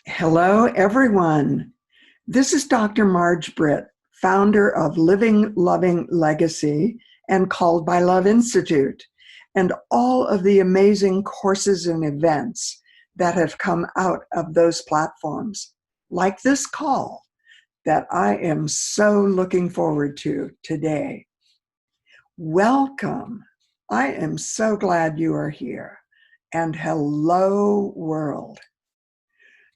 Hello, everyone. This is Dr. Marj Britt, founder of Living Loving Legacy and Called by Love Institute, and all of the amazing courses and events that have come out of those platforms, like this call that I am so looking forward to today. Welcome. I am so glad you are here. And hello, world.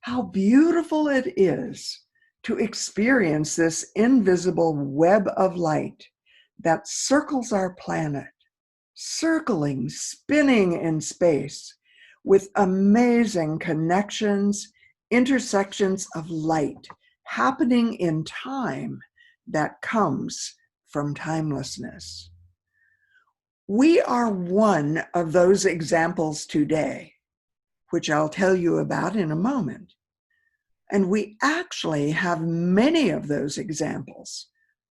How beautiful it is to experience this invisible web of light that circles our planet, circling, spinning in space with amazing connections, intersections of light happening in time that comes from timelessness. We are one of those examples today, which I'll tell you about in a moment. And we actually have many of those examples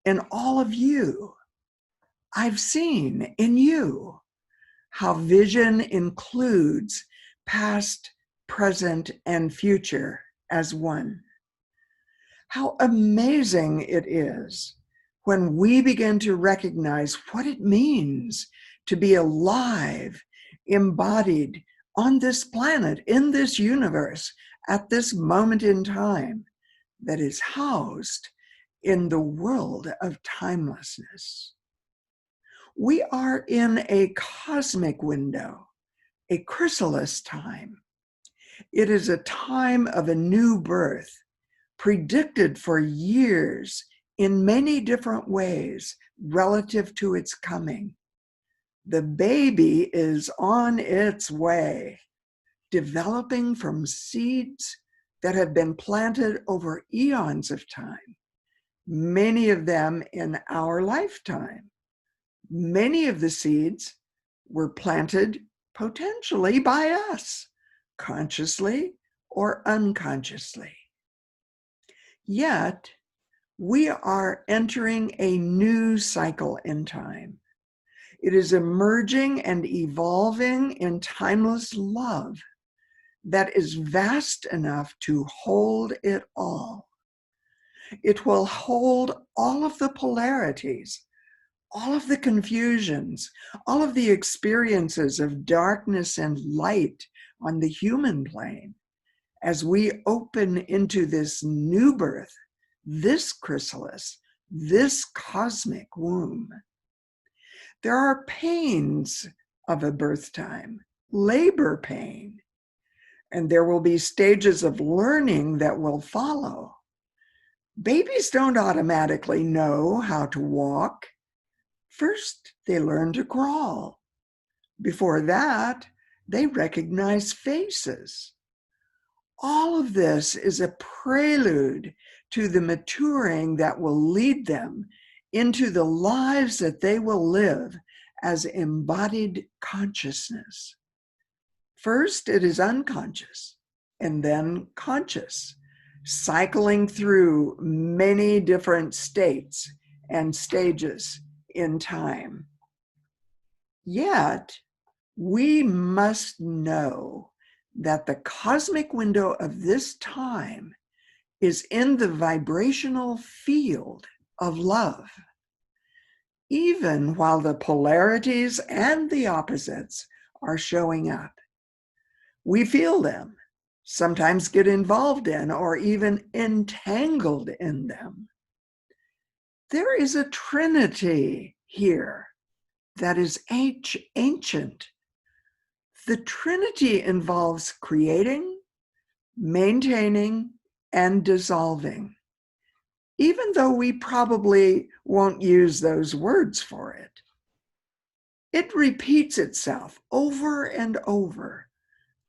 in all of you. I've seen in you how vision includes past, present, and future as one. How amazing it is when we begin to recognize what it means to be alive, embodied on this planet, in this universe, at this moment in time that is housed in the world of timelessness. We are in a cosmic window, a chrysalis time. It is a time of a new birth, predicted for years in many different ways relative to its coming. The baby is on its way, developing from seeds that have been planted over eons of time, many of them in our lifetime. Many of the seeds were planted potentially by us, consciously or unconsciously. Yet, we are entering a new cycle in time. It is emerging and evolving in timeless love that is vast enough to hold it all. It will hold all of the polarities, all of the confusions, all of the experiences of darkness and light on the human plane as we open into this new birth, this chrysalis, this cosmic womb. There are pains of a birth time, labor pain, and there will be stages of learning that will follow. Babies don't automatically know how to walk. First, they learn to crawl. Before that, they recognize faces. All of this is a prelude to the maturing that will lead them into the lives that they will live as embodied consciousness. First, it is unconscious, and then conscious, cycling through many different states and stages in time. Yet, we must know that the cosmic window of this time is in the vibrational field of love. Even while the polarities and the opposites are showing up, we feel them, sometimes get involved in or even entangled in them. There is a trinity here that is ancient. The trinity involves creating, maintaining, and dissolving, even though we probably won't use those words for it. It repeats itself over and over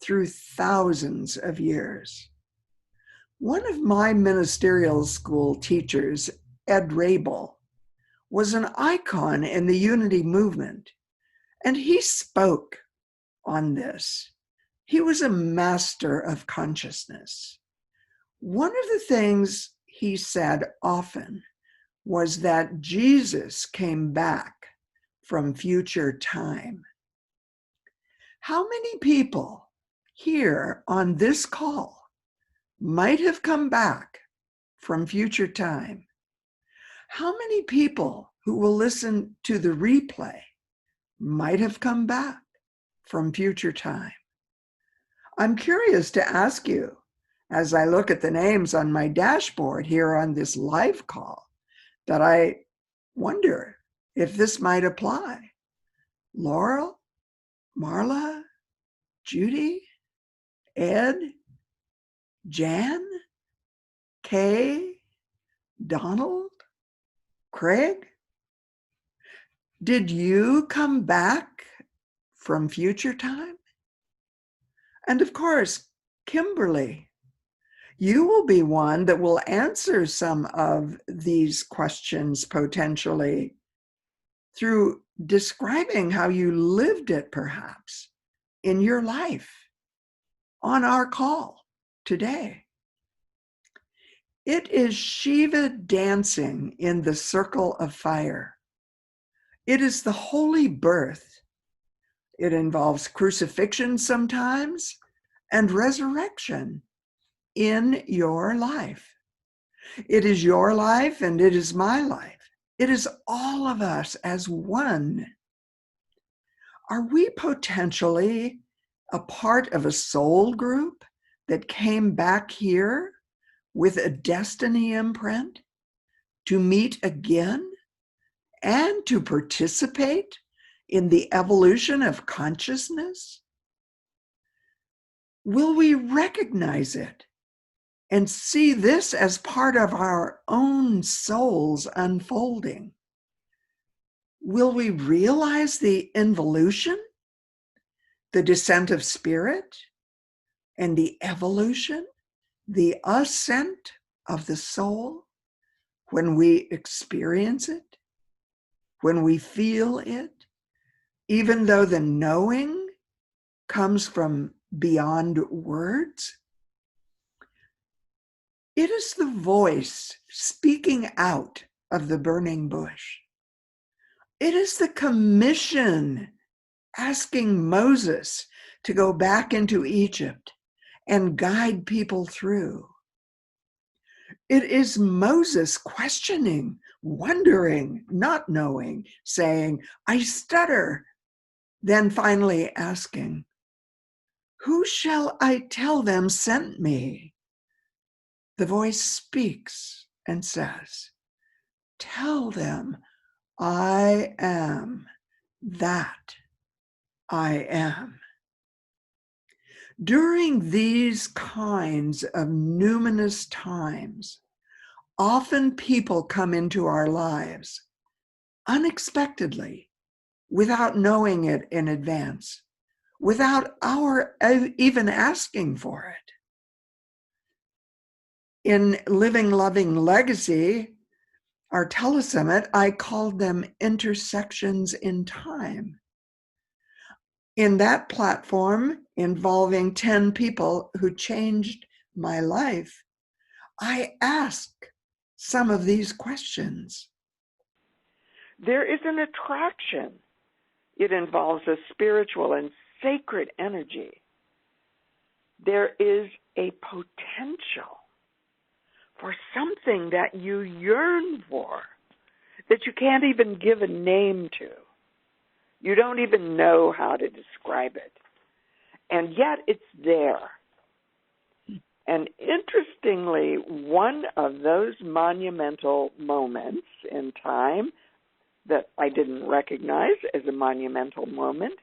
through thousands of years. One of my ministerial school teachers, Ed Rabel, was an icon in the unity movement, and he spoke on this. He was a master of consciousness. One of the things he said often was that Jesus came back from future time. How many people here on this call might have come back from future time? How many people who will listen to the replay might have come back from future time? I'm curious to ask you, as I look at the names on my dashboard here on this live call, that I wonder if this might apply. Laurel, Marla, Judy, Ed, Jan, Kay, Donald, Craig? Did you come back from future time? And of course, Kimberly, you will be one that will answer some of these questions potentially through describing how you lived it perhaps in your life on our call today. It is Shiva dancing in the circle of fire. It is the holy birth. It involves crucifixion sometimes and resurrection in your life. It is your life and it is my life. It is all of us as one. Are we potentially a part of a soul group that came back here with a destiny imprint to meet again and to participate in the evolution of consciousness? Will we recognize it and see this as part of our own soul's unfolding? Will we realize the involution, the descent of spirit, and the evolution, the ascent of the soul when we experience it, when we feel it, even though the knowing comes from beyond words? It is the voice speaking out of the burning bush. It is the commission asking Moses to go back into Egypt and guide people through. It is Moses questioning, wondering, not knowing, saying, I stutter, then finally asking, who shall I tell them sent me? The voice speaks and says, tell them I am that I am. During these kinds of numinous times, often people come into our lives unexpectedly, without knowing it in advance, without our even asking for it. In Living Loving Legacy, our telesummit, I called them intersections in time. In that platform, involving 10 people who changed my life, I asked some of these questions. There is an attraction. It involves a spiritual and sacred energy. There is a potential for something that you yearn for, that you can't even give a name to. You don't even know how to describe it. And yet it's there. And interestingly, one of those monumental moments in time that I didn't recognize as a monumental moment,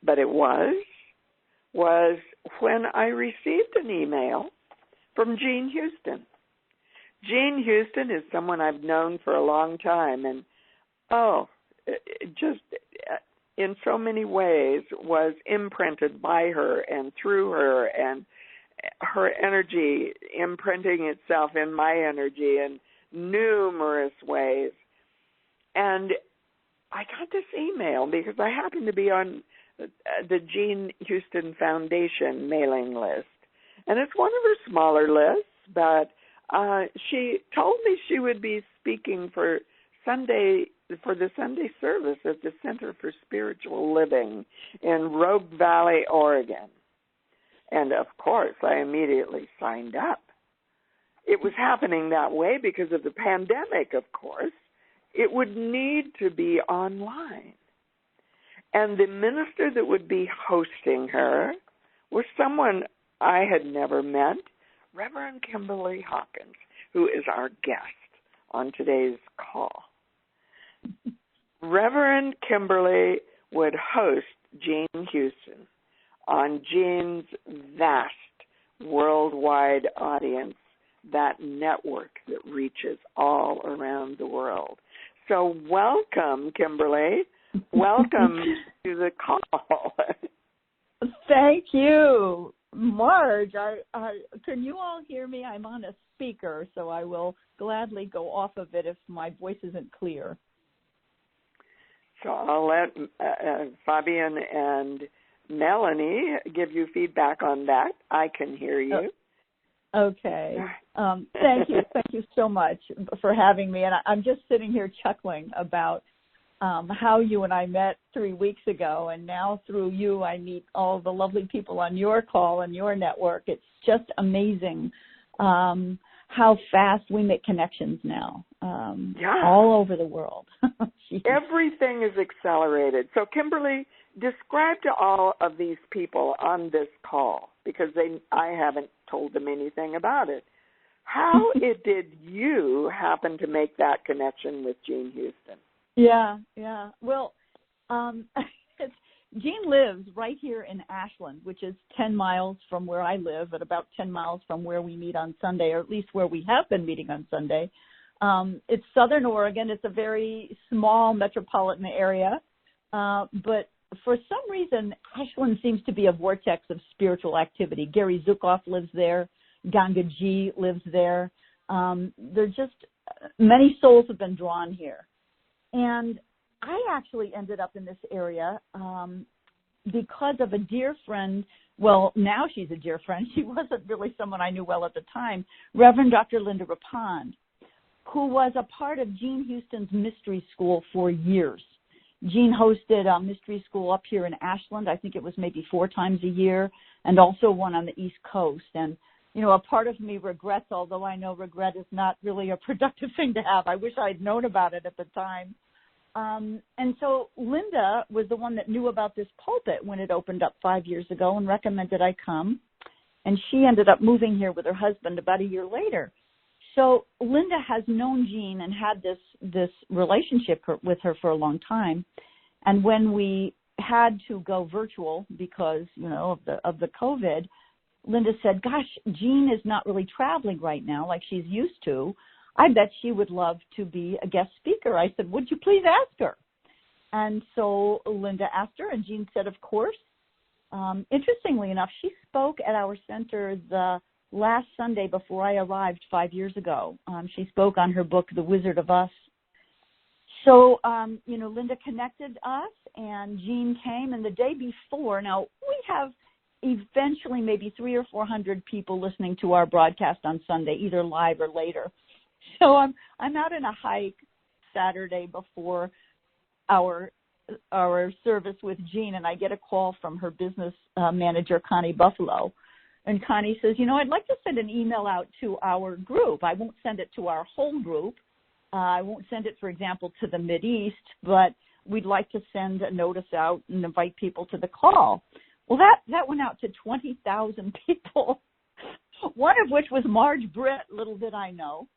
but it was when I received an email from Jean Houston. Jean Houston is someone I've known for a long time, and just in so many ways was imprinted by her and through her, and her energy imprinting itself in my energy in numerous ways. And I got this email because I happen to be on the Jean Houston Foundation mailing list. And it's one of her smaller lists, but she told me she would be speaking for the Sunday service at the Center for Spiritual Living in Rogue Valley, Oregon. And, of course, I immediately signed up. It was happening that way because of the pandemic, of course. It would need to be online. And the minister that would be hosting her was someone I had never met, Reverend Kimberly Hawkins, who is our guest on today's call. Reverend Kimberly would host Jean Houston on Jean's vast worldwide audience, that network that reaches all around the world. So welcome, Kimberly. Welcome to the call. Thank you, Marge. Can you all hear me? I'm on a speaker, so I will gladly go off of it if my voice isn't clear. So I'll let Fabian and Melanie give you feedback on that. I can hear you. Okay. Thank you so much for having me. And I'm just sitting here chuckling about how you and I met 3 weeks ago, and now through you I meet all the lovely people on your call and your network. It's just amazing how fast we make connections now, all over the world. Everything is accelerated. So, Kimberly, describe to all of these people on this call, because I haven't told them anything about it. How did you happen to make that connection with Jean Houston? Yeah. Well, Jean lives right here in Ashland, which is 10 miles from where I live, and about 10 miles from where we meet on Sunday, or at least where we have been meeting on Sunday. It's Southern Oregon. It's a very small metropolitan area, but for some reason, Ashland seems to be a vortex of spiritual activity. Gary Zukoff lives there. Ganga Ji lives there. There's just many souls have been drawn here. And I actually ended up in this area because of a dear friend. Well, now she's a dear friend. She wasn't really someone I knew well at the time. Reverend Dr. Linda Rapond, who was a part of Jean Houston's mystery school for years. Jean hosted a mystery school up here in Ashland. I think it was maybe 4 times a year, and also one on the East Coast. And, you know, a part of me regrets, although I know regret is not really a productive thing to have. I wish I'd known about it at the time. And so Linda was the one that knew about this pulpit when it opened up 5 years ago and recommended I come. And she ended up moving here with her husband about a year later. So Linda has known Jean and had this relationship with her for a long time. And when we had to go virtual because, you know, of the COVID, Linda said, gosh, Jean is not really traveling right now like she's used to. I bet she would love to be a guest speaker. I said, would you please ask her? And so Linda asked her, and Jean said, of course. Interestingly enough, she spoke at our center the last Sunday before I arrived 5 years ago. She spoke on her book, The Wizard of Us. So, you know, Linda connected us, and Jean came, and the day before, now we have eventually maybe 300 or 400 people listening to our broadcast on Sunday, either live or later. So I'm out in a hike Saturday before our service with Jean, and I get a call from her business manager, Connie Buffalo. And Connie says, you know, I'd like to send an email out to our group. I won't send it to our whole group. I won't send it, for example, to the Mideast, but we'd like to send a notice out and invite people to the call. Well, that went out to 20,000 people, one of which was Marj Britt, little did I know.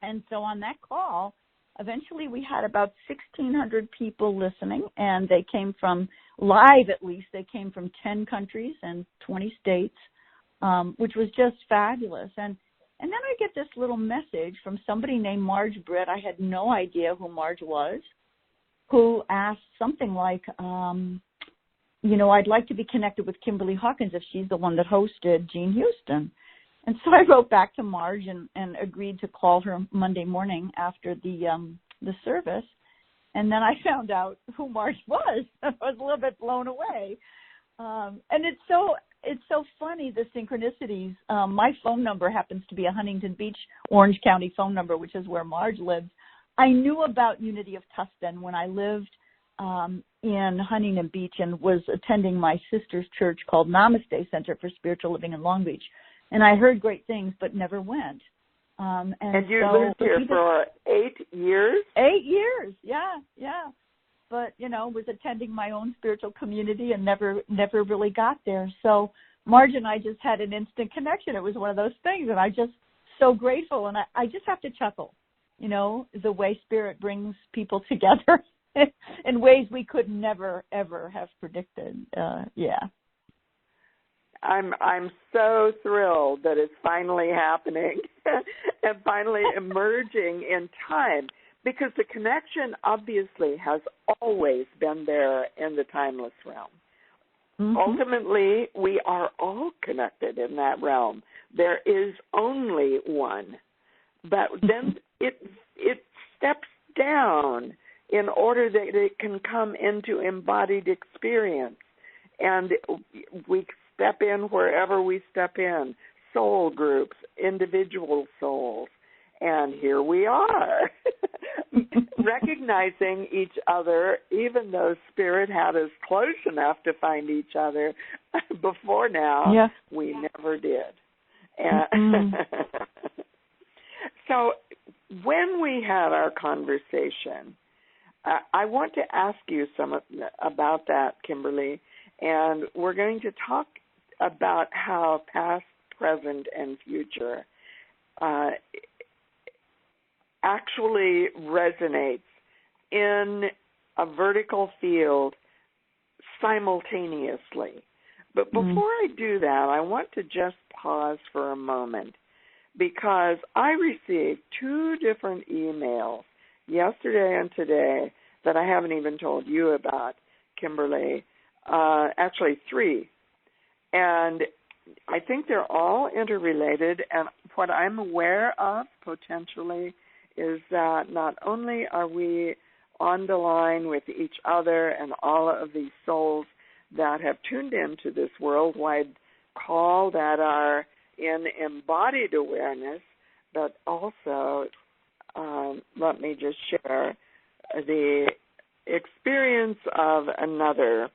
And so on that call, eventually we had about 1,600 people listening, and they came from, live at least, they came from 10 countries and 20 states, which was just fabulous. And then I get this little message from somebody named Marj Britt. I had no idea who Marj was, who asked something like, you know, I'd like to be connected with Kimberly Hawkins if she's the one that hosted Jean Houston. And so I wrote back to Marj and agreed to call her Monday morning after the service. And then I found out who Marj was. I was a little bit blown away. And it's so funny, the synchronicities. My phone number happens to be a Huntington Beach, Orange County phone number, which is where Marj lives. I knew about Unity of Tustin when I lived in Huntington Beach and was attending my sister's church called Namaste Center for Spiritual Living in Long Beach. And I heard great things, but never went. And you so, lived here for 8 years? 8 years, yeah. But, was attending my own spiritual community and never really got there. So Marj and I just had an instant connection. It was one of those things, and I'm just so grateful. And I just have to chuckle, the way Spirit brings people together in ways we could never, ever have predicted. Yeah. I'm so thrilled that it's finally happening and finally emerging in time, because the connection obviously has always been there in the timeless realm. Mm-hmm. Ultimately, we are all connected in that realm. There is only one. But then it steps down in order that it can come into embodied experience. And we step in wherever we step in, soul groups, individual souls. And here we are, recognizing each other, even though Spirit had us close enough to find each other before now. Yeah. We never did. And so when we had our conversation, I want to ask you about that, Kimberly, and we're going to talk about how past, present, and future actually resonates in a vertical field simultaneously. But before I do that, I want to just pause for a moment, because I received 2 different emails yesterday and today that I haven't even told you about, Kimberly. Actually 3. And I think they're all interrelated, and what I'm aware of potentially is that not only are we on the line with each other and all of these souls that have tuned into this worldwide call that are in embodied awareness, but also, let me just share the experience of another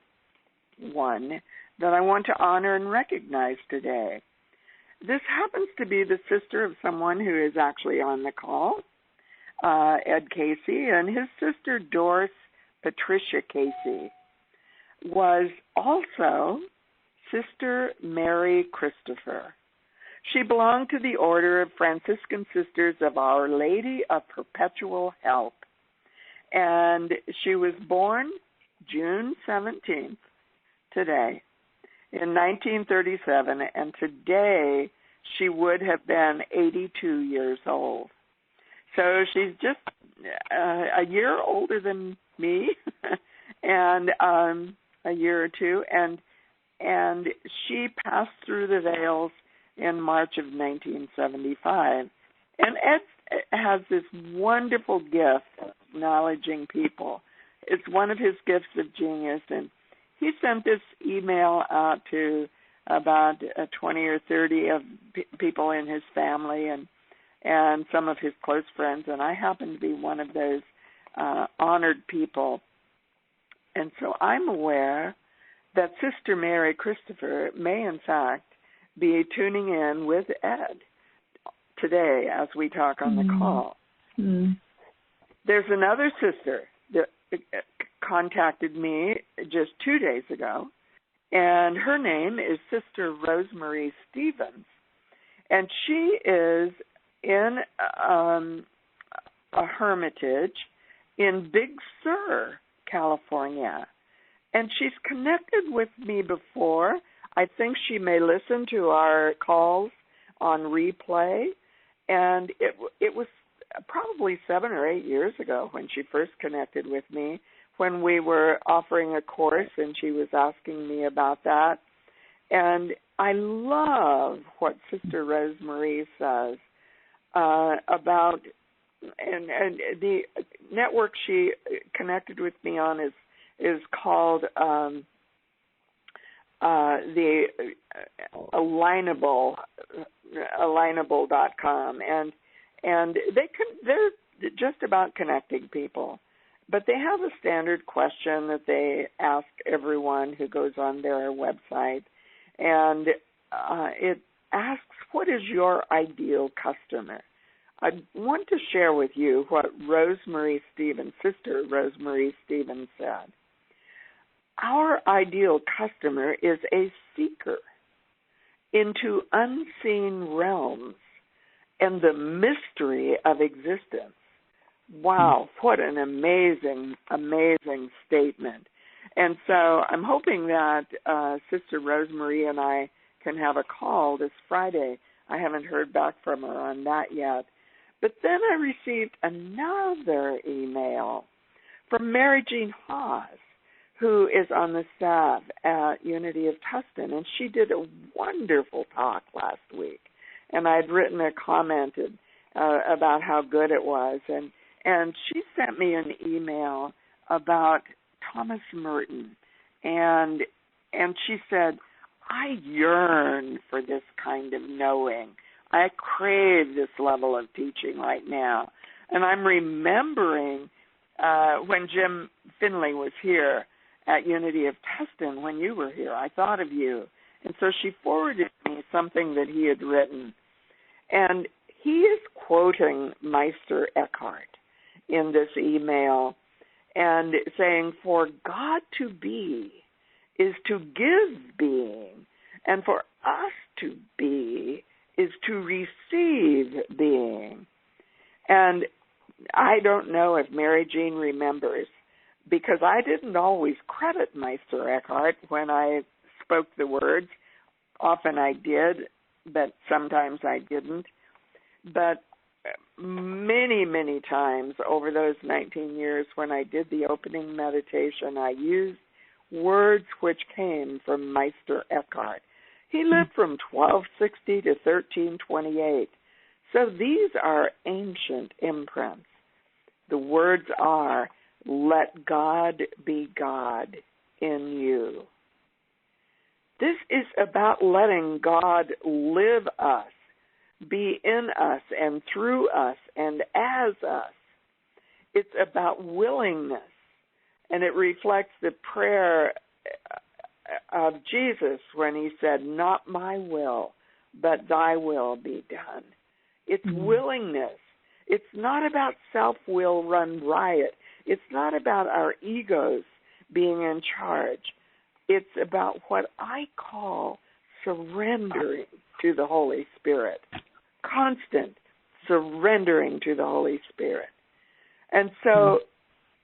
one that I want to honor and recognize today. This happens to be the sister of someone who is actually on the call, Ed Casey, and his sister Doris Patricia Casey was also Sister Mary Christopher. She belonged to the Order of Franciscan Sisters of Our Lady of Perpetual Help, and she was born June 17th, today, in 1937, and today she would have been 82 years old. So she's just a year older than me, and a year or two, and she passed through the veils in March of 1975. And Ed has this wonderful gift of acknowledging people. It's one of his gifts of genius, and he sent this email out to about 20 or 30 of people in his family and some of his close friends, and I happen to be one of those honored people. And so I'm aware that Sister Mary Christopher may, in fact, be tuning in with Ed today as we talk on the call. There's another sister that contacted me just 2 days ago, and her name is Sister Rosemary Stevens, and she is in a hermitage in Big Sur, California, and she's connected with me before. I think she may listen to our calls on replay, and it was probably 7 or 8 years ago when she first connected with me, when we were offering a course and she was asking me about that. And I love what Sister Rosemary says about, and the network she connected with me on is called the alignable.com, and they're just about connecting people, But they have a standard question that they ask everyone who goes on their website, and it asks, what is your ideal customer? I want to share with you what Sister Rosemarie Stevens said. Our ideal customer is a seeker into unseen realms and the mystery of existence. Wow, what an amazing, amazing statement. And so I'm hoping that Sister Rosemarie and I can have a call this Friday. I haven't heard back from her on that yet. But then I received another email from Mary Jean Haas, who is on the staff at Unity of Tustin, and she did a wonderful talk last week. And I'd written or commented about how good it was. And she sent me an email about Thomas Merton. And she said, I yearn for this kind of knowing. I crave this level of teaching right now. And I'm remembering when Jim Finley was here at Unity of Tustin, when you were here, I thought of you. And so she forwarded me something that he had written. And he is quoting Meister Eckhart in this email and saying, for God to be is to give being, and for us to be is to receive being. And I don't know if Mary Jean remembers, because I didn't always credit Meister Eckhart when I spoke the words. Often I did, but sometimes I didn't. But many, many times over those 19 years when I did the opening meditation, I used words which came from Meister Eckhart. He lived from 1260 to 1328. So these are ancient imprints. The words are, let God be God in you. This is about letting God live us, be in us and through us and as us. It's about willingness, and it reflects the prayer of Jesus when he said, not my will, but thy will be done. It's willingness. It's not about self-will run riot. It's not about our egos being in charge. It's about what I call surrendering to the Holy Spirit. Constant surrendering to the Holy Spirit. And so,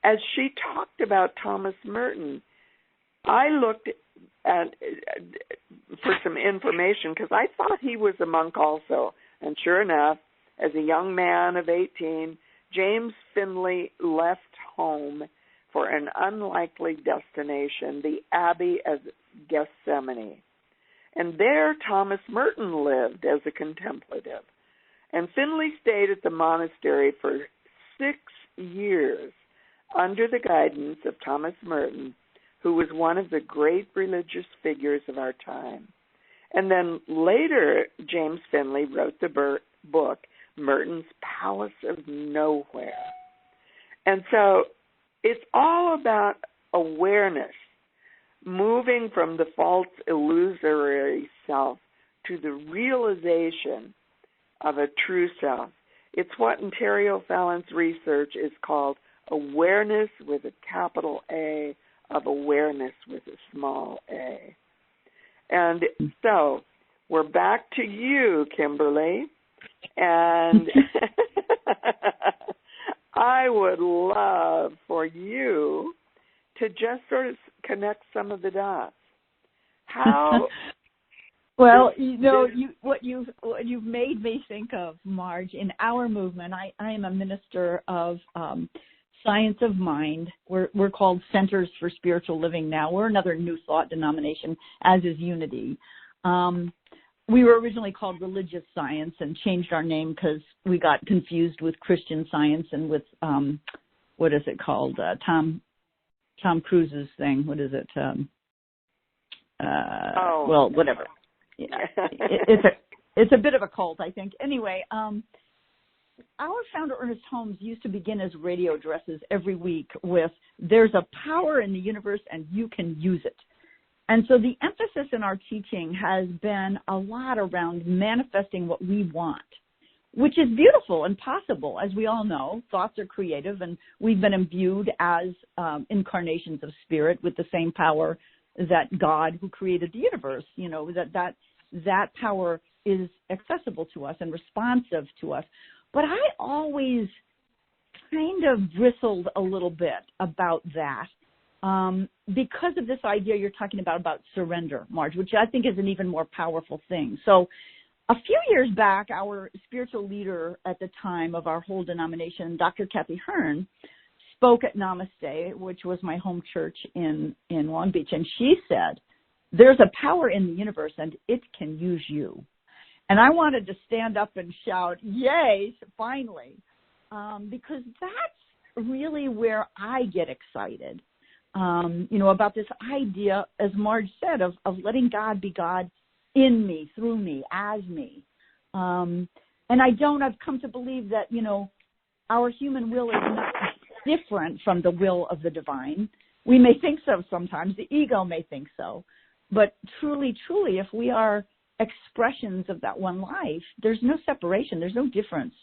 as she talked about Thomas Merton, I looked at for some information because I thought he was a monk also. And sure enough, as a young man of 18, James Finley left home for an unlikely destination, the Abbey of Gethsemane. And there Thomas Merton lived as a contemplative. And Finley stayed at the monastery for 6 years under the guidance of Thomas Merton, who was one of the great religious figures of our time. And then later, James Finley wrote the book, Merton's Palace of Nowhere. And so it's all about awareness, moving from the false illusory self to the realization of a true self. It's what Ontario Fallon's research is called awareness with a capital A of awareness with a small a. And so we're back to you, Kimberly. And I would love for you to just sort of connect some of the dots. How? Well, you know, what you've made me think of, Marge, in our movement, I am a minister of Science of Mind. We're called Centers for Spiritual Living now. We're another New Thought denomination, as is Unity. We were originally called Religious Science and changed our name because we got confused with Christian Science and with, what is it called? Tom Cruise's thing. What is it? Well, whatever. Yeah. It's a bit of a cult, I think. Anyway, our founder, Ernest Holmes, used to begin his radio addresses every week with, "There's a power in the universe and you can use it." And so the emphasis in our teaching has been a lot around manifesting what we want, which is beautiful and possible. As we all know, thoughts are creative, and we've been imbued as incarnations of spirit with the same power that God, who created the universe, that power is accessible to us and responsive to us. But I always kind of bristled a little bit about that because of this idea you're talking about surrender, Marj, which I think is an even more powerful thing. So a few years back, our spiritual leader at the time of our whole denomination, Dr. Kathy Hearn, spoke at Namaste, which was my home church in Long Beach, and she said, "There's a power in the universe and it can use you." And I wanted to stand up and shout, "Yay, finally," because that's really where I get excited, about this idea, as Marj said, of letting God be God in me, through me, as me. And I've come to believe that, our human will is not different from the will of the divine. We may think so sometimes. The ego may think so. But truly, truly, if we are expressions of that one life, there's no separation. There's no difference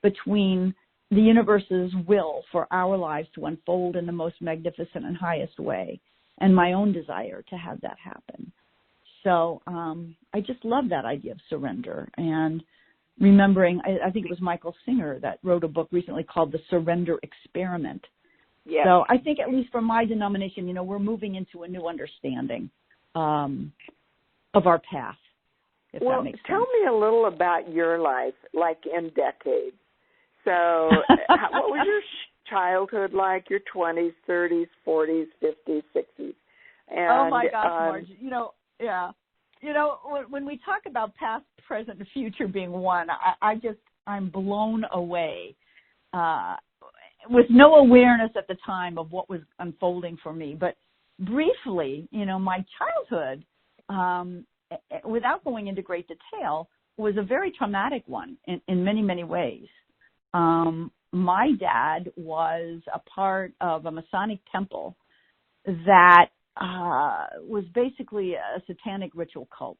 between the universe's will for our lives to unfold in the most magnificent and highest way and my own desire to have that happen. So I just love that idea of surrender. And remembering, I think it was Michael Singer that wrote a book recently called The Surrender Experiment. Yes. So I think, at least for my denomination, we're moving into a new understanding of our path. Well, tell me a little about your life, like in decades. So what was your childhood like, your 20s, 30s, 40s, 50s, 60s? And, oh, my gosh, Marj. Yeah. When we talk about past, present, and future being one, I'm blown away with no awareness at the time of what was unfolding for me. But briefly, my childhood, without going into great detail, was a very traumatic one in many, many ways. My dad was a part of a Masonic temple that was basically a satanic ritual cult.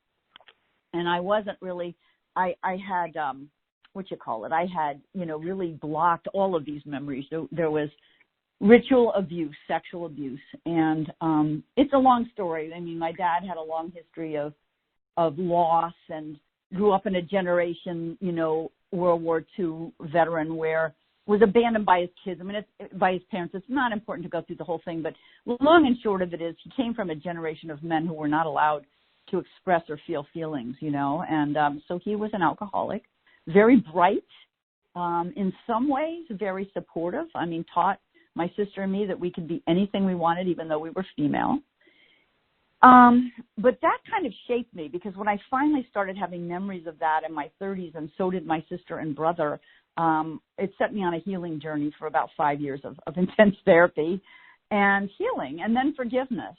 And I wasn't really, I had, I had, really blocked all of these memories. There was ritual abuse, sexual abuse. And it's a long story. I mean, my dad had a long history of loss and grew up in a generation, World War II veteran where was abandoned by his kids. I mean, by his parents. It's not important to go through the whole thing, but long and short of it is he came from a generation of men who were not allowed to express or feel feelings, and so he was an alcoholic, very bright, in some ways, very supportive. I mean, taught my sister and me that we could be anything we wanted, even though we were female. But that kind of shaped me, because when I finally started having memories of that in my 30s, and so did my sister and brother, it set me on a healing journey for about 5 years of intense therapy and healing, and then forgiveness.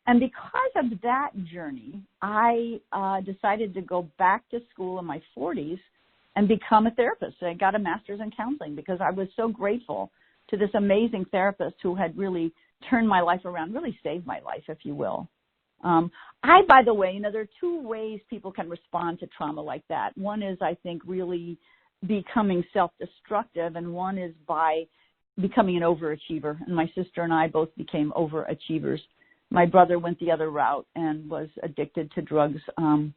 And because of that journey, I decided to go back to school in my 40s and become a therapist. I got a master's in counseling because I was so grateful to this amazing therapist who had really turned my life around, really saved my life, if you will. By the way, there are two ways people can respond to trauma like that. One is, I think, really becoming self-destructive, and one is by becoming an overachiever. And my sister and I both became overachievers. My brother went the other route and was addicted to drugs and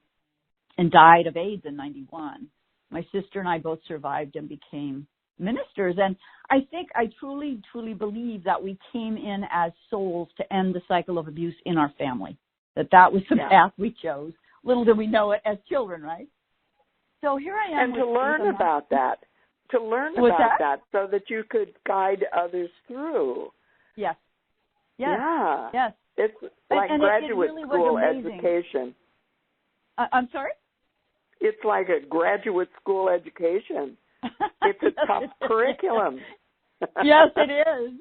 died of AIDS in 91. My sister and I both survived and became ministers. And I think I truly, truly believe that we came in as souls to end the cycle of abuse in our family, that was the path we chose. Little did we know it as children, right? So here I am. And to learn about that, so that you could guide others through. Yes. Yeah. Yes. It's like graduate really school education. I'm sorry? It's like a graduate school education. It's a tough curriculum. Yes, it is.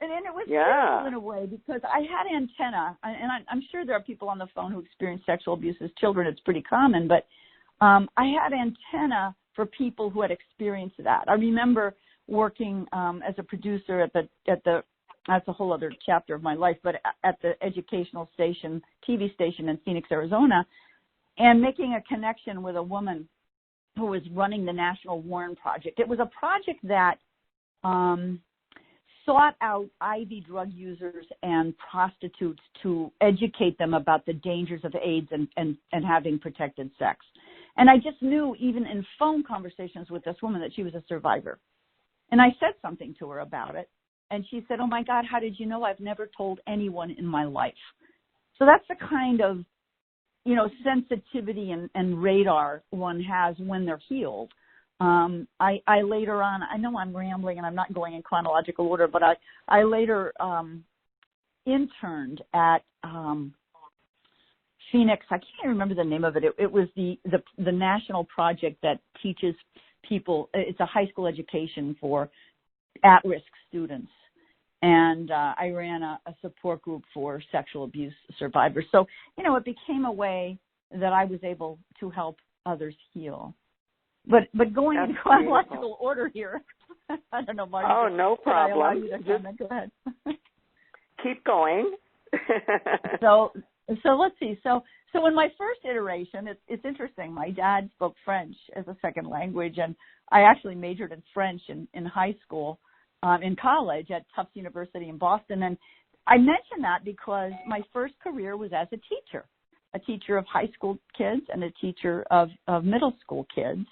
And it was beautiful in a way, because I had antenna, and I'm sure there are people on the phone who experience sexual abuse as children. It's pretty common, but I had antenna for people who had experienced that. I remember working as a producer at the that's a whole other chapter of my life, but at the educational station, TV station in Phoenix, Arizona, and making a connection with a woman who was running the National Warren Project. It was a project that sought out IV drug users and prostitutes to educate them about the dangers of AIDS and having protected sex. And I just knew, even in phone conversations with this woman, that she was a survivor. And I said something to her about it. And she said, "Oh, my God, how did you know? I've never told anyone in my life." So that's the kind of, sensitivity and radar one has when they're healed. I later on, I know I'm rambling and I'm not going in chronological order, but I later interned at Phoenix. I can't remember the name of it. It was the national project that teaches people. It's a high school education for at-risk students. And I ran a support group for sexual abuse survivors. So, it became a way that I was able to help others heal. But going in chronological order here, I don't know, Marj. Oh, no problem. Go ahead. Keep going. So let's see. So in my first iteration, it's interesting. My dad spoke French as a second language, and I actually majored in French in high school. In college at Tufts University in Boston. And I mention that because my first career was as a teacher of high school kids and a teacher of middle school kids.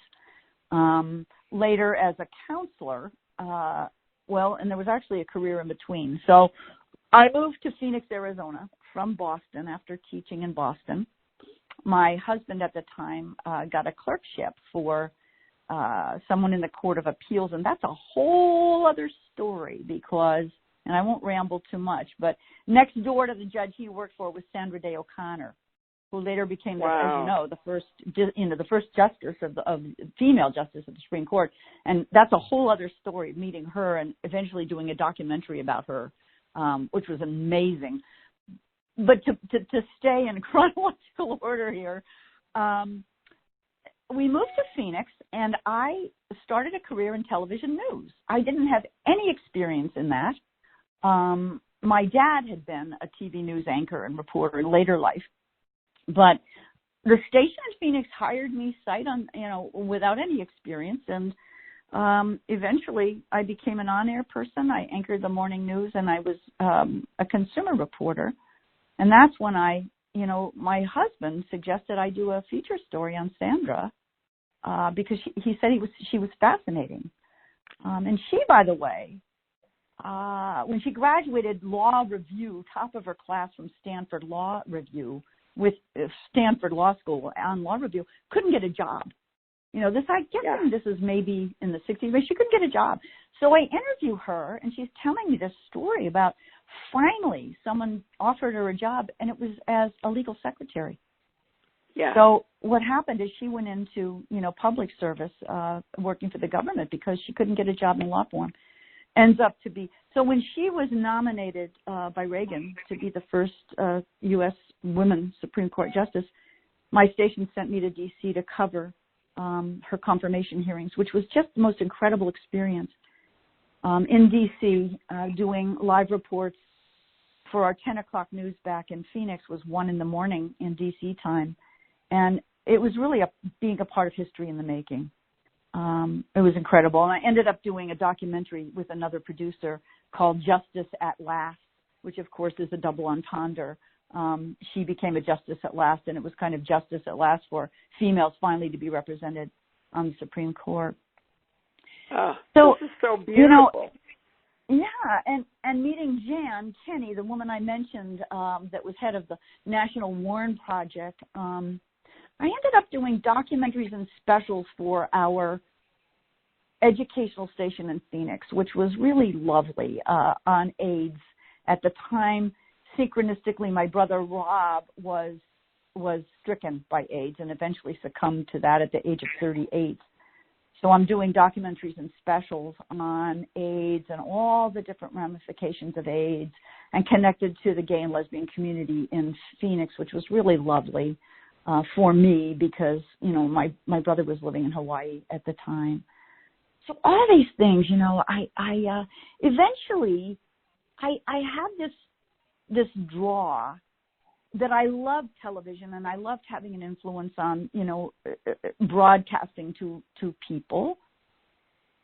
Later as a counselor, and there was actually a career in between. So I moved to Phoenix, Arizona from Boston after teaching in Boston. My husband at the time got a clerkship for someone in the Court of Appeals, and that's a whole other story because, and I won't ramble too much, but next door to the judge he worked for was Sandra Day O'Connor, who later became, the first justice of female justice of the Supreme Court, and that's a whole other story, meeting her and eventually doing a documentary about her, which was amazing. But to stay in chronological order here, we moved to Phoenix, and I started a career in television news. I didn't have any experience in that. My dad had been a TV news anchor and reporter in later life, but the station in Phoenix hired me without any experience, and eventually I became an on-air person. I anchored the morning news, and I was a consumer reporter, and that's when my husband suggested I do a feature story on Sandra. Because he said she was fascinating. And she, by the way, when she graduated law review, top of her class from Stanford Law Review, with Stanford Law School on law review, couldn't get a job. This is maybe in the 60s, but she couldn't get a job. So I interview her, and she's telling me this story about finally someone offered her a job, and it was as a legal secretary. Yeah. So what happened is she went into, public service, working for the government because she couldn't get a job in law firm. So when she was nominated by Reagan to be the first U.S. woman Supreme Court justice, my station sent me to D.C. to cover her confirmation hearings, which was just the most incredible experience. In D.C., doing live reports for our 10 o'clock news back in Phoenix was 1 a.m. in D.C. time. And it was really being a part of history in the making. It was incredible. And I ended up doing a documentary with another producer called Justice at Last, which, of course, is a double entendre. She became a justice at last, and it was kind of justice at last for females finally to be represented on the Supreme Court. This is so beautiful. And meeting Jan Kinney, the woman I mentioned that was head of the National Warren Project, I ended up doing documentaries and specials for our educational station in Phoenix, which was really lovely, on AIDS. At the time, synchronistically, my brother Rob was stricken by AIDS and eventually succumbed to that at the age of 38. So I'm doing documentaries and specials on AIDS and all the different ramifications of AIDS, and connected to the gay and lesbian community in Phoenix, which was really lovely. for me because, my brother was living in Hawaii at the time. So all these things, I eventually had this draw that I loved television and I loved having an influence on, broadcasting to people,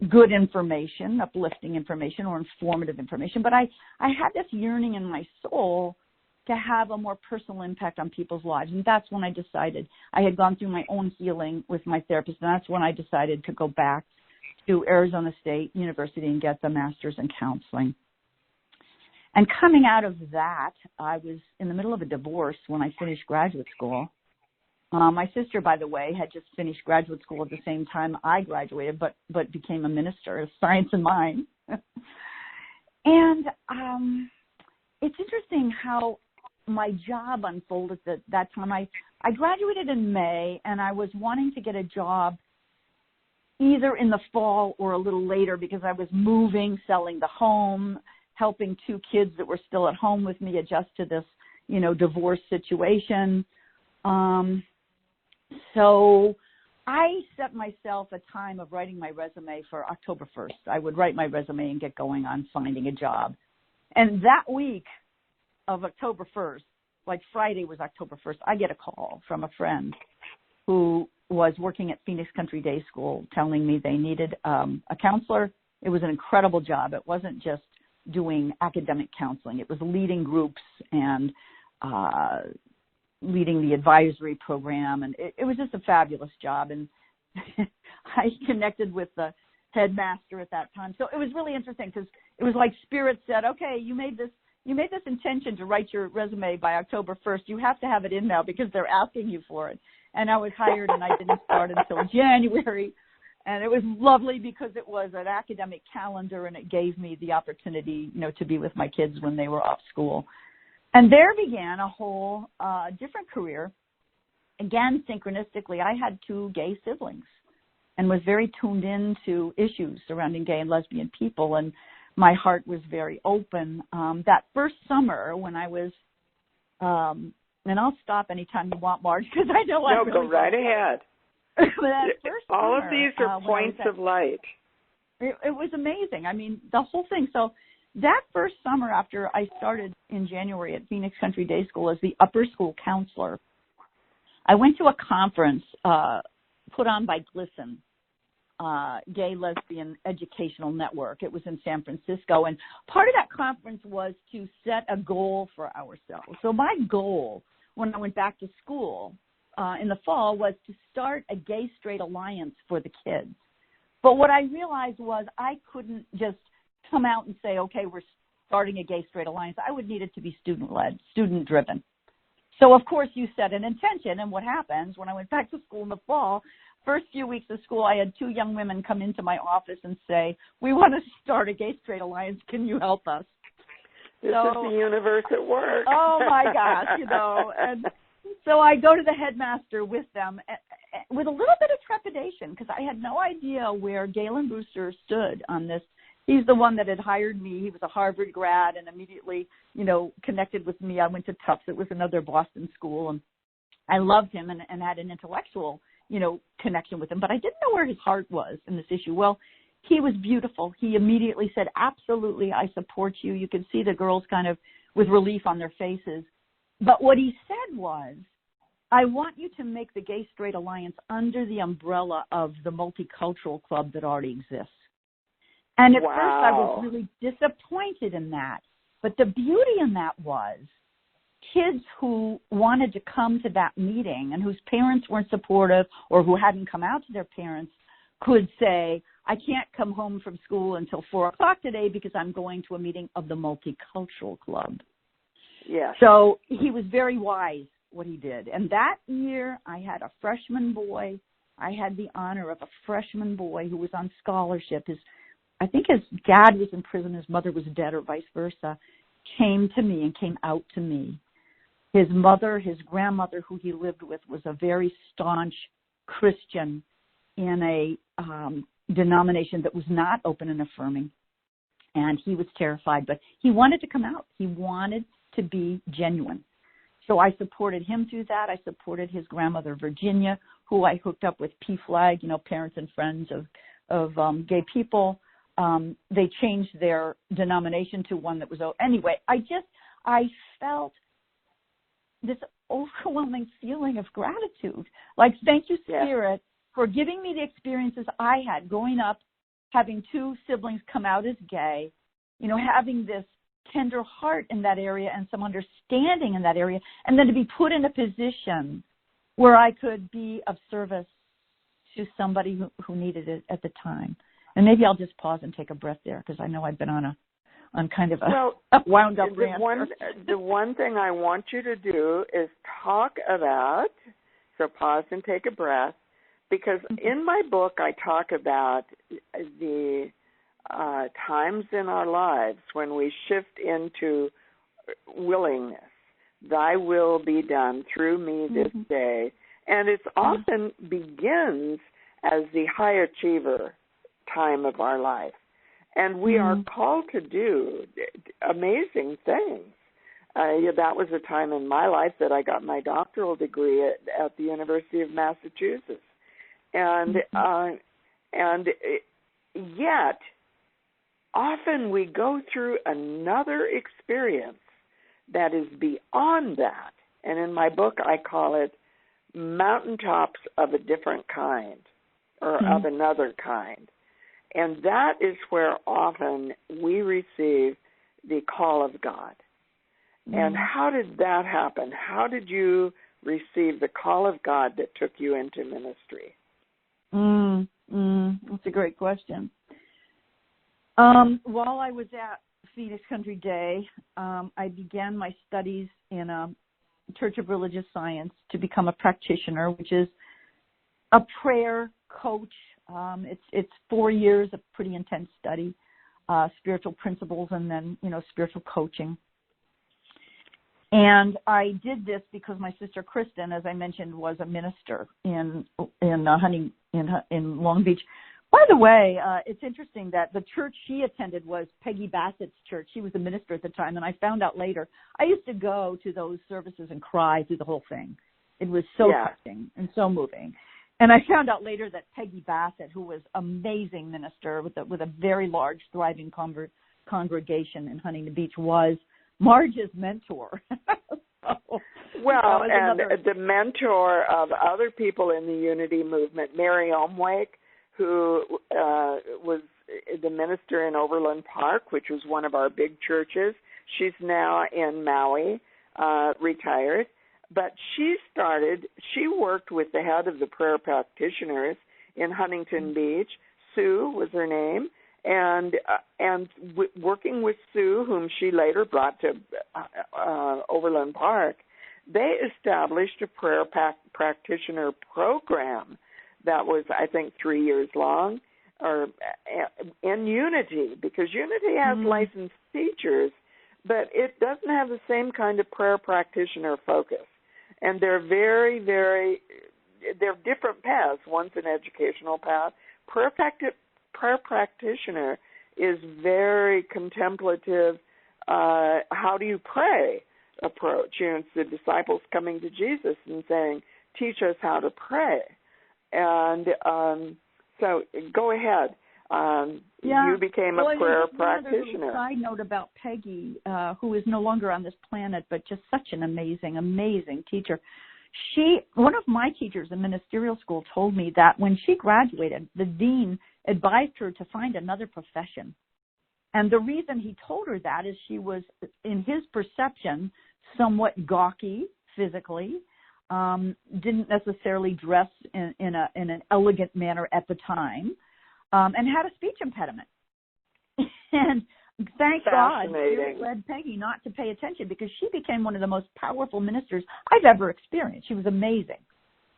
good information, uplifting information or informative information. But I had this yearning in my soul to have a more personal impact on people's lives. And that's when I decided I had gone through my own healing with my therapist. And that's when I decided to go back to Arizona State University and get the master's in counseling. And coming out of that, I was in the middle of a divorce when I finished graduate school. My sister, by the way, had just finished graduate school at the same time I graduated, but became a minister of science and mind. And it's interesting how my job unfolded at that time. I graduated in May, and I was wanting to get a job either in the fall or a little later because I was moving, selling the home, helping 2 kids that were still at home with me adjust to this, divorce situation. So I set myself a time of writing my resume for October 1st. I would write my resume and get going on finding a job. And that week of October 1st, like Friday was October 1st, I get a call from a friend who was working at Phoenix Country Day School telling me they needed a counselor. It was an incredible job. It wasn't just doing academic counseling. It was leading groups and leading the advisory program. And it was just a fabulous job. And I connected with the headmaster at that time. So it was really interesting because it was like Spirit said, okay, you made this intention to write your resume by October 1st. You have to have it in now because they're asking you for it. And I was hired and I didn't start until January. And it was lovely because it was an academic calendar and it gave me the opportunity, to be with my kids when they were off school. And there began a whole different career. Again, synchronistically, I had 2 gay siblings and was very tuned in to issues surrounding gay and lesbian people. And my heart was very open. That first summer when I was, and I'll stop anytime you want, Marge, because I know I'm really go right ahead. All of these are points of light. It was amazing. I mean, the whole thing. So that first summer after I started in January at Phoenix Country Day School as the upper school counselor, I went to a conference put on by GLSEN, Gay Lesbian Educational Network. It was in San Francisco. And part of that conference was to set a goal for ourselves. So my goal when I went back to school in the fall was to start a gay-straight alliance for the kids. But what I realized was I couldn't just come out and say, okay, we're starting a gay-straight alliance. I would need it to be student-led, student-driven. So, of course, you set an intention, and what happens when I went back to school in the fall, first few weeks of school, I had 2 young women come into my office and say, we want to start a gay-straight alliance. Can you help us? This is the universe at work. Oh, my gosh, And so I go to the headmaster with them with a little bit of trepidation because I had no idea where Galen Brewster stood on this. He's the one that had hired me. He was a Harvard grad and immediately, connected with me. I went to Tufts. It was another Boston school. And I loved him and had an intellectual, connection with him. But I didn't know where his heart was in this issue. Well, he was beautiful. He immediately said, absolutely, I support you. You could see the girls kind of with relief on their faces. But what he said was, I want you to make the Gay Straight Alliance under the umbrella of the multicultural club that already exists. And at first I was really disappointed in that. But the beauty in that was kids who wanted to come to that meeting and whose parents weren't supportive or who hadn't come out to their parents could say, I can't come home from school until 4 o'clock today because I'm going to a meeting of the multicultural club. Yes. So he was very wise what he did. And that year I had a freshman boy. I had the honor of a freshman boy who was on scholarship. I think his dad was in prison, his mother was dead, or vice versa, came to me and came out to me. His mother, his grandmother, who he lived with, was a very staunch Christian in a denomination that was not open and affirming. And he was terrified, but he wanted to come out. He wanted to be genuine. So I supported him through that. I supported his grandmother, Virginia, who I hooked up with PFLAG, parents and friends of gay people. They changed their denomination to one that was, anyway, I felt this overwhelming feeling of gratitude. Like, thank you, Spirit, for giving me the experiences I had growing up, having two siblings come out as gay, having this tender heart in that area and some understanding in that area, and then to be put in a position where I could be of service to somebody who needed it at the time. And maybe I'll just pause and take a breath there, because I know I've been on kind of a wound up rant. The one thing I want you to do is talk about, so pause and take a breath, because in my book I talk about the times in our lives when we shift into willingness. Thy will be done through me this day. And it often begins as the high achiever time of our life. And we are called to do amazing things. That was a time in my life that I got my doctoral degree at the University of Massachusetts. And yet, often we go through another experience that is beyond that. And in my book, I call it mountaintops of a different kind, or of another kind. And that is where often we receive the call of God. And how did that happen? How did you receive the call of God that took you into ministry? That's a great question. While I was at Phoenix Country Day, I began my studies in a Church of Religious Science to become a practitioner, which is a prayer coach. It's 4 years of pretty intense study, spiritual principles, and then, spiritual coaching. And I did this because my sister Kristen, as I mentioned, was a minister in Long Beach. By the way, it's interesting that the church she attended was Peggy Bassett's church. She was a minister at the time, and I found out later. I used to go to those services and cry through the whole thing. It was so touching and so moving. And I found out later that Peggy Bassett, who was an amazing minister with a very large, thriving congregation in Huntington Beach, was Marge's mentor. The mentor of other people in the Unity movement, Mary Omwake, who was the minister in Overland Park, which was one of our big churches. She's now in Maui, retired. But she worked with the head of the prayer practitioners in Huntington Beach. Sue was her name. And working with Sue, whom she later brought to Overland Park, they established a prayer practitioner program that was, I think, 3 years long, or in Unity, because Unity has licensed teachers, but it doesn't have the same kind of prayer practitioner focus. And they're very, very, they're different paths. One's an educational path. Prayer practitioner is very contemplative, how do you pray approach. It's the disciples coming to Jesus and saying, teach us how to pray. And so go ahead. You became a prayer practitioner. Side note about Peggy, who is no longer on this planet, but just such an amazing, amazing teacher. One of my teachers in ministerial school told me that when she graduated, the dean advised her to find another profession. And the reason he told her that is she was, in his perception, somewhat gawky physically, didn't necessarily dress in an elegant manner at the time, and had a speech impediment. And thank God, Spirit led Peggy not to pay attention, because she became one of the most powerful ministers I've ever experienced. She was amazing,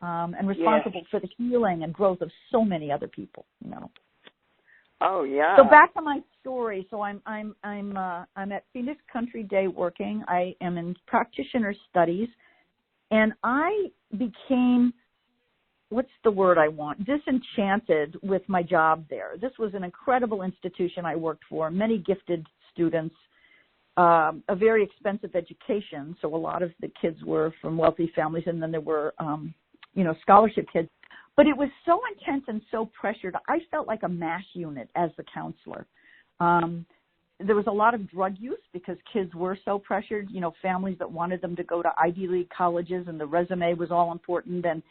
and responsible for the healing and growth of so many other people. Oh yeah. So back to my story. So I'm at Phoenix Country Day working. I am in practitioner studies, and I became, what's the word I want, disenchanted with my job there. This was an incredible institution I worked for, many gifted students, a very expensive education. So a lot of the kids were from wealthy families, and then there were, scholarship kids. But it was so intense and so pressured. I felt like a MASH unit as the counselor. There was a lot of drug use because kids were so pressured, families that wanted them to go to Ivy League colleges, and the resume was all important. And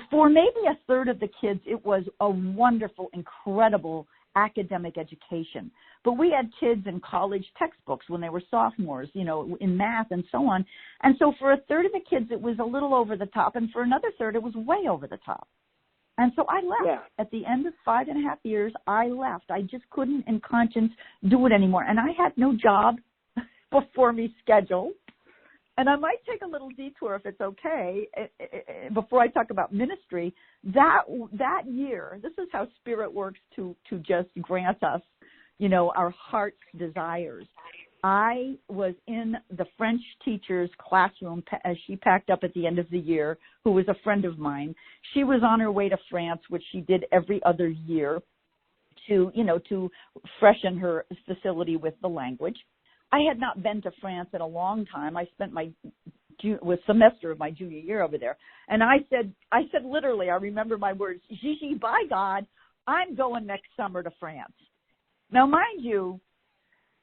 for maybe a third of the kids, it was a wonderful, incredible academic education. But we had kids in college textbooks when they were sophomores, in math and so on. And so for a third of the kids, it was a little over the top. And for another third, it was way over the top. And so I left. Yeah. At the end of 5.5 years, I left. I just couldn't in conscience do it anymore. And I had no job before me scheduled. And I might take a little detour if it's okay before I talk about ministry. That year, this is how Spirit works to just grant us, our heart's desires. I was in the French teacher's classroom as she packed up at the end of the year, who was a friend of mine. She was on her way to France, which she did every other year to freshen her facility with the language. I had not been to France in a long time. I spent my semester of my junior year over there. And I said literally, I remember my words, Gigi, by God, I'm going next summer to France. Now, mind you,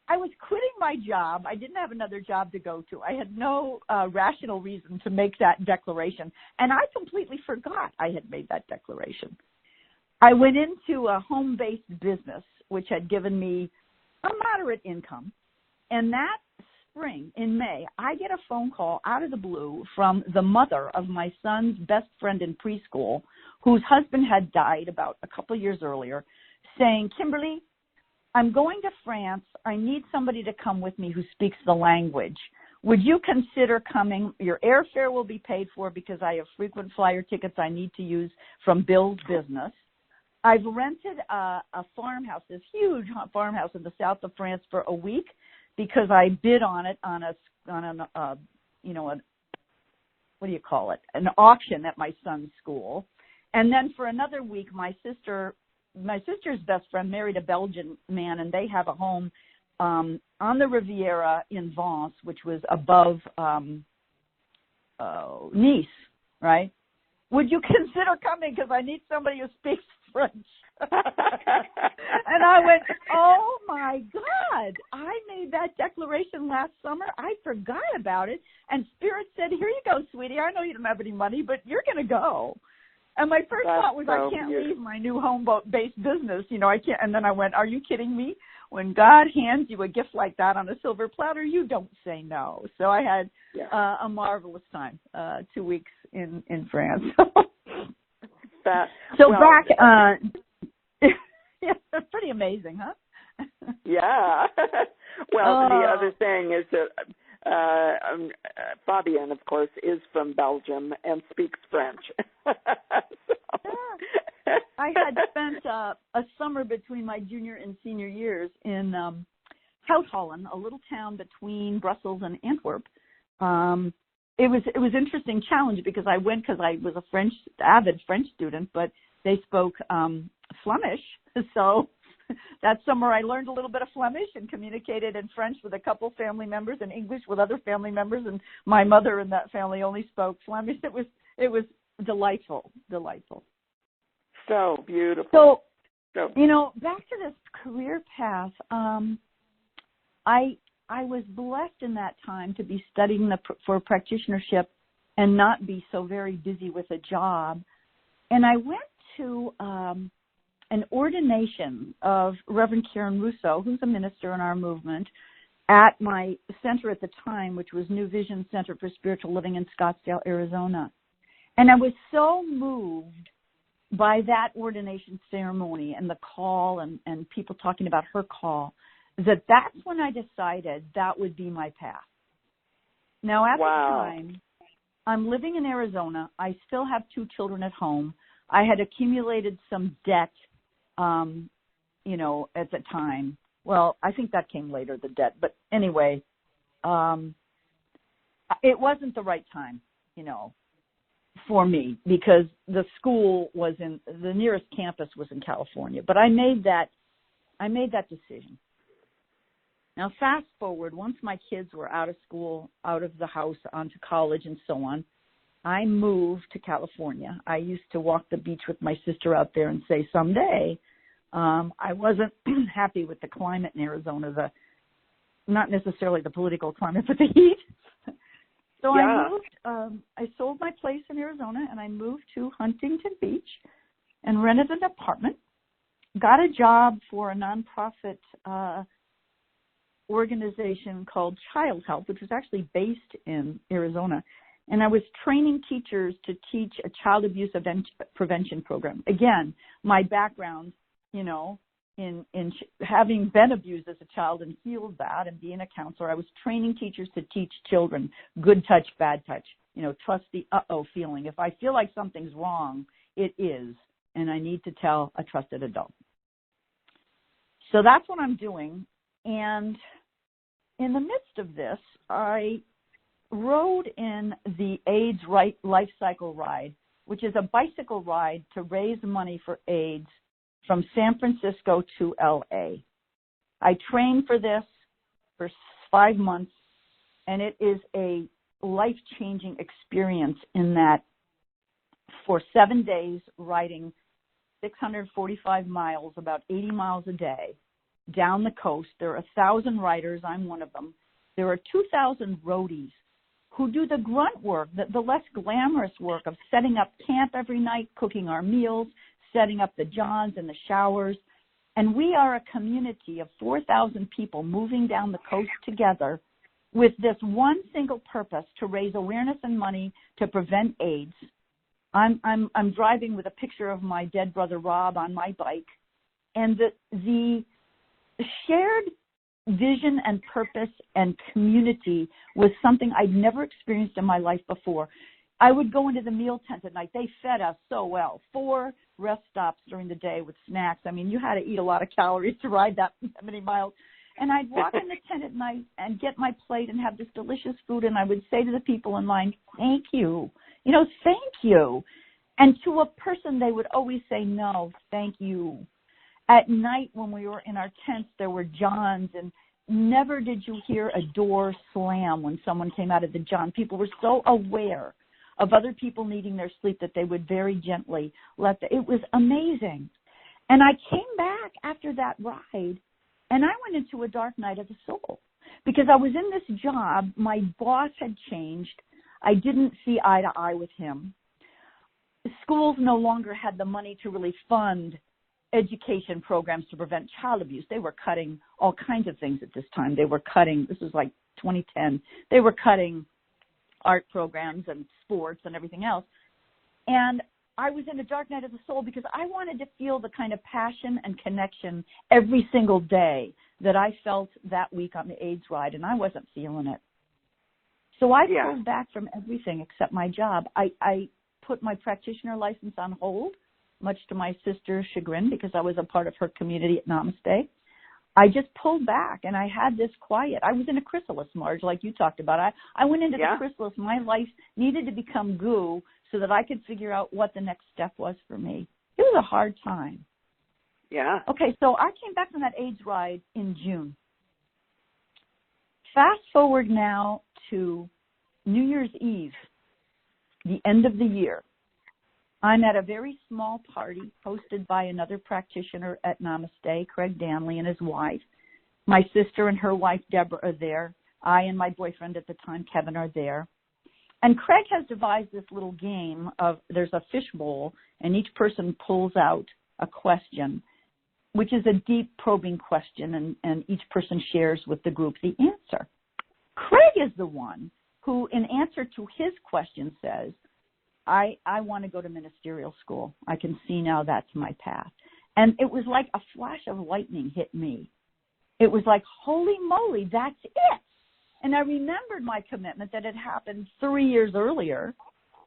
I was quitting my job. I didn't have another job to go to. I had no rational reason to make that declaration. And I completely forgot I had made that declaration. I went into a home-based business, which had given me a moderate income. And that spring, in May, I get a phone call out of the blue from the mother of my son's best friend in preschool, whose husband had died about a couple of years earlier, saying, Kimberly, I'm going to France. I need somebody to come with me who speaks the language. Would you consider coming? Your airfare will be paid for because I have frequent flyer tickets I need to use from Bill's business. I've rented a farmhouse, this huge farmhouse in the south of France for a week because I bid on it on an auction at my son's school. And then for another week, my sister's best friend married a Belgian man, and they have a home on the Riviera in Vence, which was above Nice, right? Would you consider coming? Because I need somebody who speaks French. And I went, oh, my God. I made that declaration last summer. I forgot about it. And Spirit said, here you go, sweetie. I know you don't have any money, but you're going to go. And my first thought was, I can't leave my new home-based business. I can't. And then I went, are you kidding me? When God hands you a gift like that on a silver platter, you don't say no. So I had a marvelous time, 2 weeks in France. Pretty amazing, huh? Yeah. Well, the other thing is that Fabienne, of course, is from Belgium and speaks French. I had spent a summer between my junior and senior years in Houtholland, a little town between Brussels and Antwerp. It was an interesting challenge because I went because I was a avid French student, but they spoke Flemish. So that summer I learned a little bit of Flemish and communicated in French with a couple family members and English with other family members. And my mother and that family only spoke Flemish. It was delightful. So beautiful. So back to this career path. I was blessed in that time to be studying for practitionership and not be so very busy with a job. And I went to an ordination of Reverend Karen Rousseau, who's a minister in our movement, at my center at the time, which was New Vision Center for Spiritual Living in Scottsdale, Arizona. And I was so moved by that ordination ceremony and the call and people talking about her call that's when I decided that would be my path. Now, at the time, I'm living in Arizona. I still have 2 children at home. I had accumulated some debt, at the time. Well, I think that came later, the debt. But anyway, it wasn't the right time, for me because the school was the nearest campus was in California. But I made that decision. Now, fast forward, once my kids were out of school, out of the house, onto college and so on, I moved to California. I used to walk the beach with my sister out there and say, someday. I wasn't happy with the climate in Arizona, not necessarily the political climate, but the heat. So I moved, I sold my place in Arizona and I moved to Huntington Beach and rented an apartment, got a job for a nonprofit organization called Child Help, which was actually based in Arizona. And I was training teachers to teach a child abuse prevention program. Again, my background, you know, in having been abused as a child and healed that and being a counselor, I was training teachers to teach children good touch, bad touch, you know, trust the uh-oh feeling. If I feel like something's wrong, it is, and I need to tell a trusted adult. So that's what I'm doing. And in the midst of this, I rode in the AIDS Life Cycle Ride, which is a bicycle ride to raise money for AIDS from San Francisco to LA. I trained for this for 5 months, and it is a life-changing experience in that for 7 days, riding 645 miles, about 80 miles a day, down the coast. There are 1,000 riders. I'm one of them. There are 2,000 roadies who do the grunt work, the less glamorous work of setting up camp every night, cooking our meals, setting up the johns and the showers. And we are a community of 4,000 people moving down the coast together with this one single purpose: to raise awareness and money to prevent AIDS. I'm driving with a picture of my dead brother Rob on my bike, and the shared vision and purpose and community was something I'd never experienced in my life before. I would go into the meal tent at night. They fed us so well. 4 rest stops during the day with snacks. I mean, you had to eat a lot of calories to ride that many miles. And I'd walk in the tent at night and get my plate and have this delicious food, and I would say to the people in line, thank you. You know, thank you. And to a person, they would always say, no, thank you. At night when we were in our tents, there were johns, and never did you hear a door slam when someone came out of the john. People were so aware of other people needing their sleep that they would very gently it was amazing. And I came back after that ride, and I went into a dark night of the soul because I was in this job. My boss had changed. I didn't see eye to eye with him. Schools no longer had the money to really fund education programs to prevent child abuse. They were cutting all kinds of things at this time. They were cutting, this was like 2010, they were cutting art programs and sports and everything else. And I was in a dark night of the soul because I wanted to feel the kind of passion and connection every single day that I felt that week on the AIDS ride, and I wasn't feeling it. So I pulled back from everything except my job. I put my practitioner license on hold, much to my sister's chagrin, because I was a part of her community at Namaste. I just pulled back, and I had this quiet. I was in a chrysalis, Marge, like you talked about. I went into the chrysalis. My life needed to become goo so that I could figure out what the next step was for me. It was a hard time. Yeah. Okay, so I came back from that AIDS ride in June. Fast forward now to New Year's Eve, the end of the year. I'm at a very small party hosted by another practitioner at Namaste, Craig Danley, and his wife. My sister and her wife, Deborah, are there. I and my boyfriend at the time, Kevin, are there. And Craig has devised this little game of there's a fishbowl, and each person pulls out a question, which is a deep probing question, and each person shares with the group the answer. Craig is the one who, in answer to his question, says, I want to go to ministerial school. I can see now that's my path. And it was like a flash of lightning hit me. It was like, holy moly, that's it. And I remembered my commitment that had happened 3 years earlier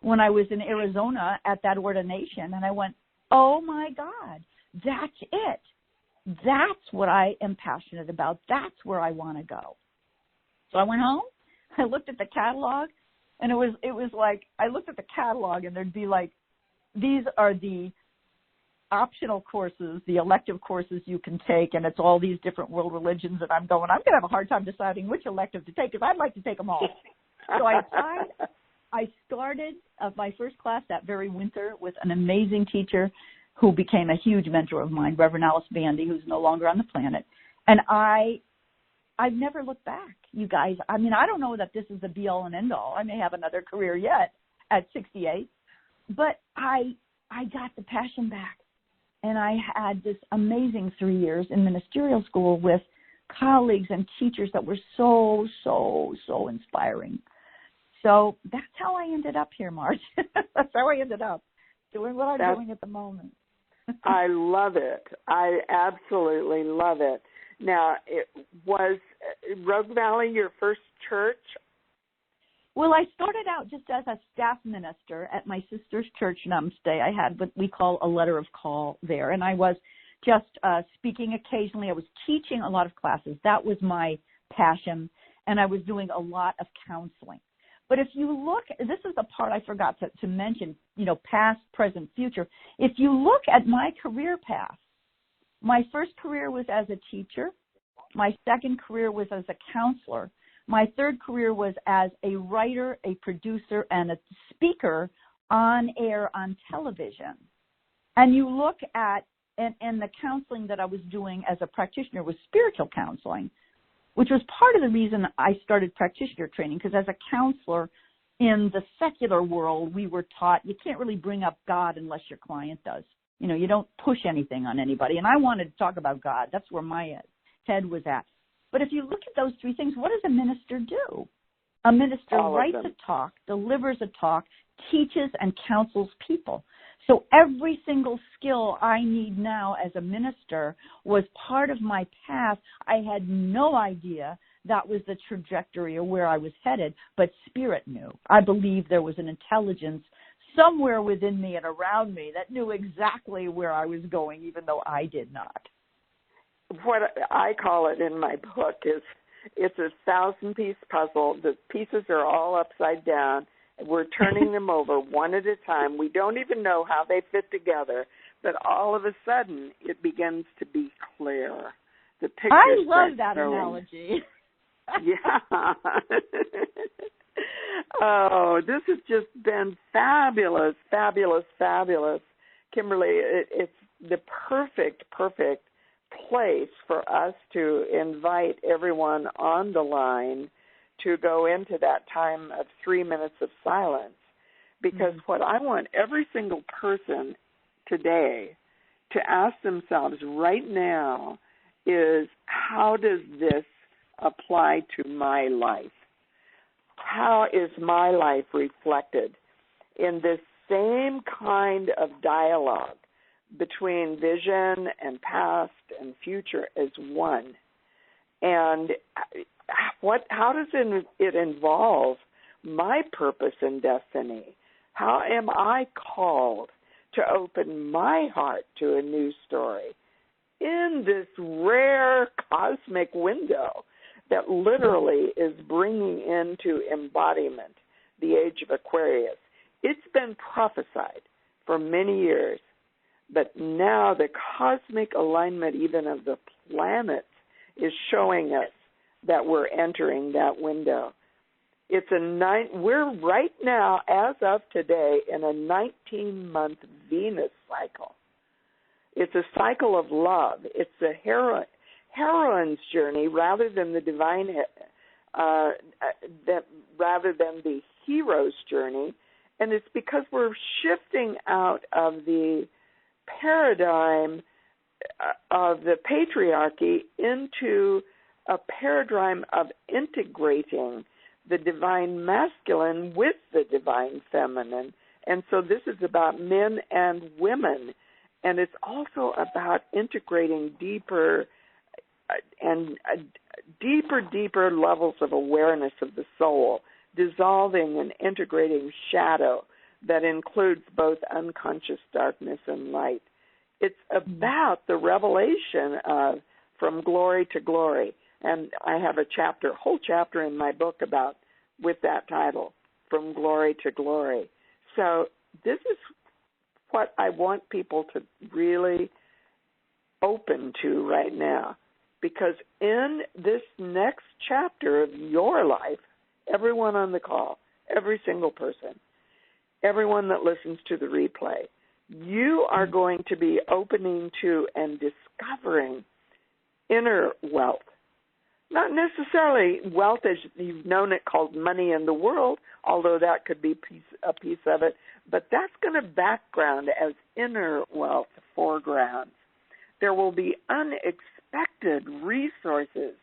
when I was in Arizona at that ordination. And I went, oh, my God, that's it. That's what I am passionate about. That's where I want to go. So I went home. I looked at the catalog. And it was like, I looked at the catalog and there'd be like, these are the optional courses, the elective courses you can take, and it's all these different world religions, and I'm going to have a hard time deciding which elective to take because I'd like to take them all. So I started my first class that very winter with an amazing teacher who became a huge mentor of mine, Reverend Alice Bandy, who's no longer on the planet. And I've never looked back, you guys. I mean, I don't know that this is the be-all and end-all. I may have another career yet at 68, but I got the passion back. And I had this amazing 3 years in ministerial school with colleagues and teachers that were so, so, so inspiring. So that's how I ended up here, Marj. That's how I ended up doing what I'm doing at the moment. I love it. I absolutely love it. Now, was Rogue Valley your first church? Well, I started out just as a staff minister at my sister's church Namaste. I had what we call a letter of call there, and I was just speaking occasionally. I was teaching a lot of classes. That was my passion, and I was doing a lot of counseling. But if you look, this is the part I forgot to mention, past, present, future. If you look at my career path, my first career was as a teacher. My second career was as a counselor. My third career was as a writer, a producer, and a speaker on air on television. And you look at, and the counseling that I was doing as a practitioner was spiritual counseling, which was part of the reason I started practitioner training, because as a counselor in the secular world, we were taught you can't really bring up God unless your client does. You don't push anything on anybody. And I wanted to talk about God. That's where my head was at. But if you look at those three things, what does a minister do? A minister writes a talk, delivers a talk, teaches and counsels people. So every single skill I need now as a minister was part of my path. I had no idea that was the trajectory or where I was headed, but Spirit knew. I believe there was an intelligence somewhere within me and around me that knew exactly where I was going, even though I did not. What I call it in my book is it's a 1,000-piece puzzle. The pieces are all upside down. We're turning them over one at a time. We don't even know how they fit together, but all of a sudden it begins to be clear. The picture. I love that analogy. Yeah. Oh, this has just been fabulous, fabulous, fabulous. Kimberly, it's the perfect place for us to invite everyone on the line to go into that time of 3 minutes of silence. Because what I want every single person today to ask themselves right now is, how does this apply to my life? How is my life reflected in this same kind of dialogue between vision and past and future as one? And how does it involve my purpose and destiny? How am I called to open my heart to a new story in this rare cosmic window that literally is bringing into embodiment the age of Aquarius? It's been prophesied for many years, but now the cosmic alignment even of the planets is showing us that we're entering that window. We're right now, as of today, in a 19-month Venus cycle. It's a cycle of love. It's a heroine's journey rather than the divine, rather than the hero's journey. And it's because we're shifting out of the paradigm of the patriarchy into a paradigm of integrating the divine masculine with the divine feminine. And so this is about men and women. And it's also about integrating deeper levels of awareness of the soul, dissolving and integrating shadow that includes both unconscious darkness and light. It's about the revelation of from glory to glory. And I have a whole chapter in my book with that title, From Glory to Glory. So this is what I want people to really open to right now. Because in this next chapter of your life, everyone on the call, every single person, everyone that listens to the replay, you are going to be opening to and discovering inner wealth. Not necessarily wealth as you've known it, called money in the world, although that could be a piece of it, but that's going to background as inner wealth foregrounds. There will be unexpected resources,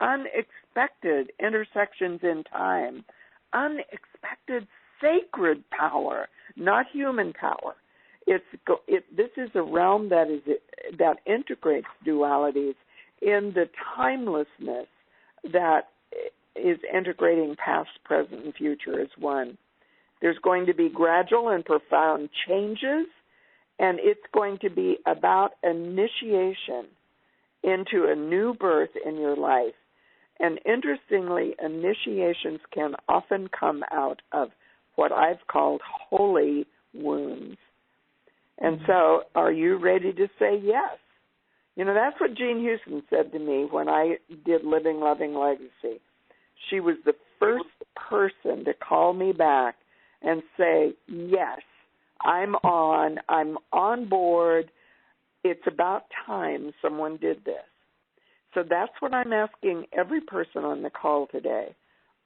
unexpected intersections in time, unexpected sacred power, not human power. This is a realm that integrates dualities in the timelessness that is integrating past, present, and future as one. There's going to be gradual and profound changes, and it's going to be about initiation into a new birth in your life. And interestingly, initiations can often come out of what I've called holy wounds. And so, are you ready to say yes? You know, that's what Jean Houston said to me when I did Living, Loving Legacy. She was the first person to call me back and say, yes, I'm on board. It's about time someone did this. So that's what I'm asking every person on the call today.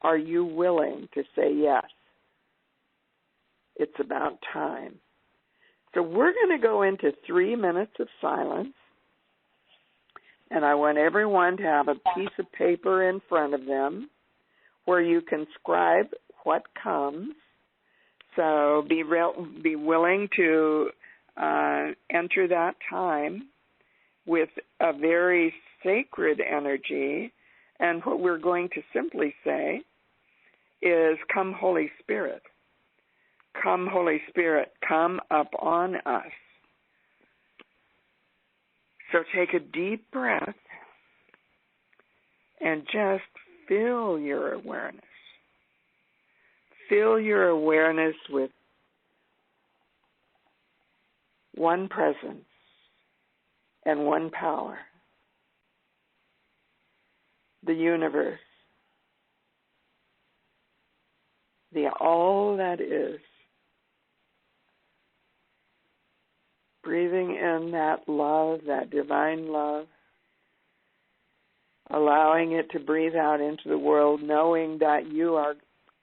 Are you willing to say yes? It's about time. So we're going to go into 3 minutes of silence. And I want everyone to have a piece of paper in front of them where you can scribe what comes. So be willing to enter that time with a very sacred energy. And what we're going to simply say is, come, Holy Spirit. Come, Holy Spirit, come up on us. So take a deep breath and just fill your awareness. Fill your awareness with one presence and one power. The universe. The all that is. Breathing in that love, that divine love, allowing it to breathe out into the world, knowing that you are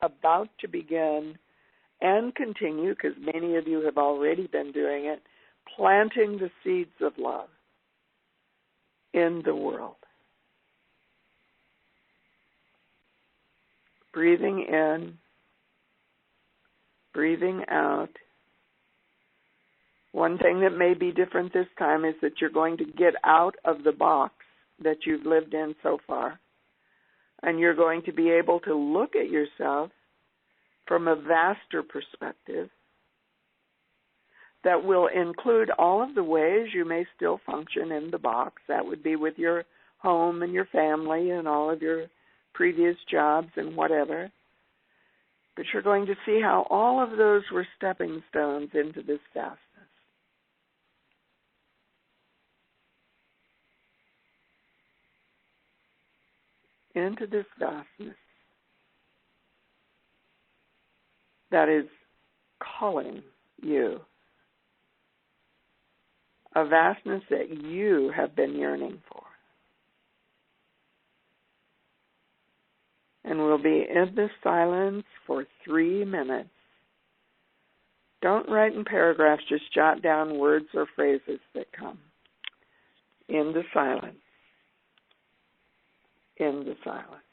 about to begin and continue, because many of you have already been doing it, planting the seeds of love in the world. Breathing in, breathing out. One thing that may be different this time is that you're going to get out of the box that you've lived in so far. And you're going to be able to look at yourself from a vaster perspective that will include all of the ways you may still function in the box. That would be with your home and your family and all of your previous jobs and whatever. But you're going to see how all of those were stepping stones into this vastness. Into this vastness that is calling you. A vastness that you have been yearning for. And we'll be in this silence for 3 minutes. Don't write in paragraphs, just jot down words or phrases that come. In the silence. In the silence.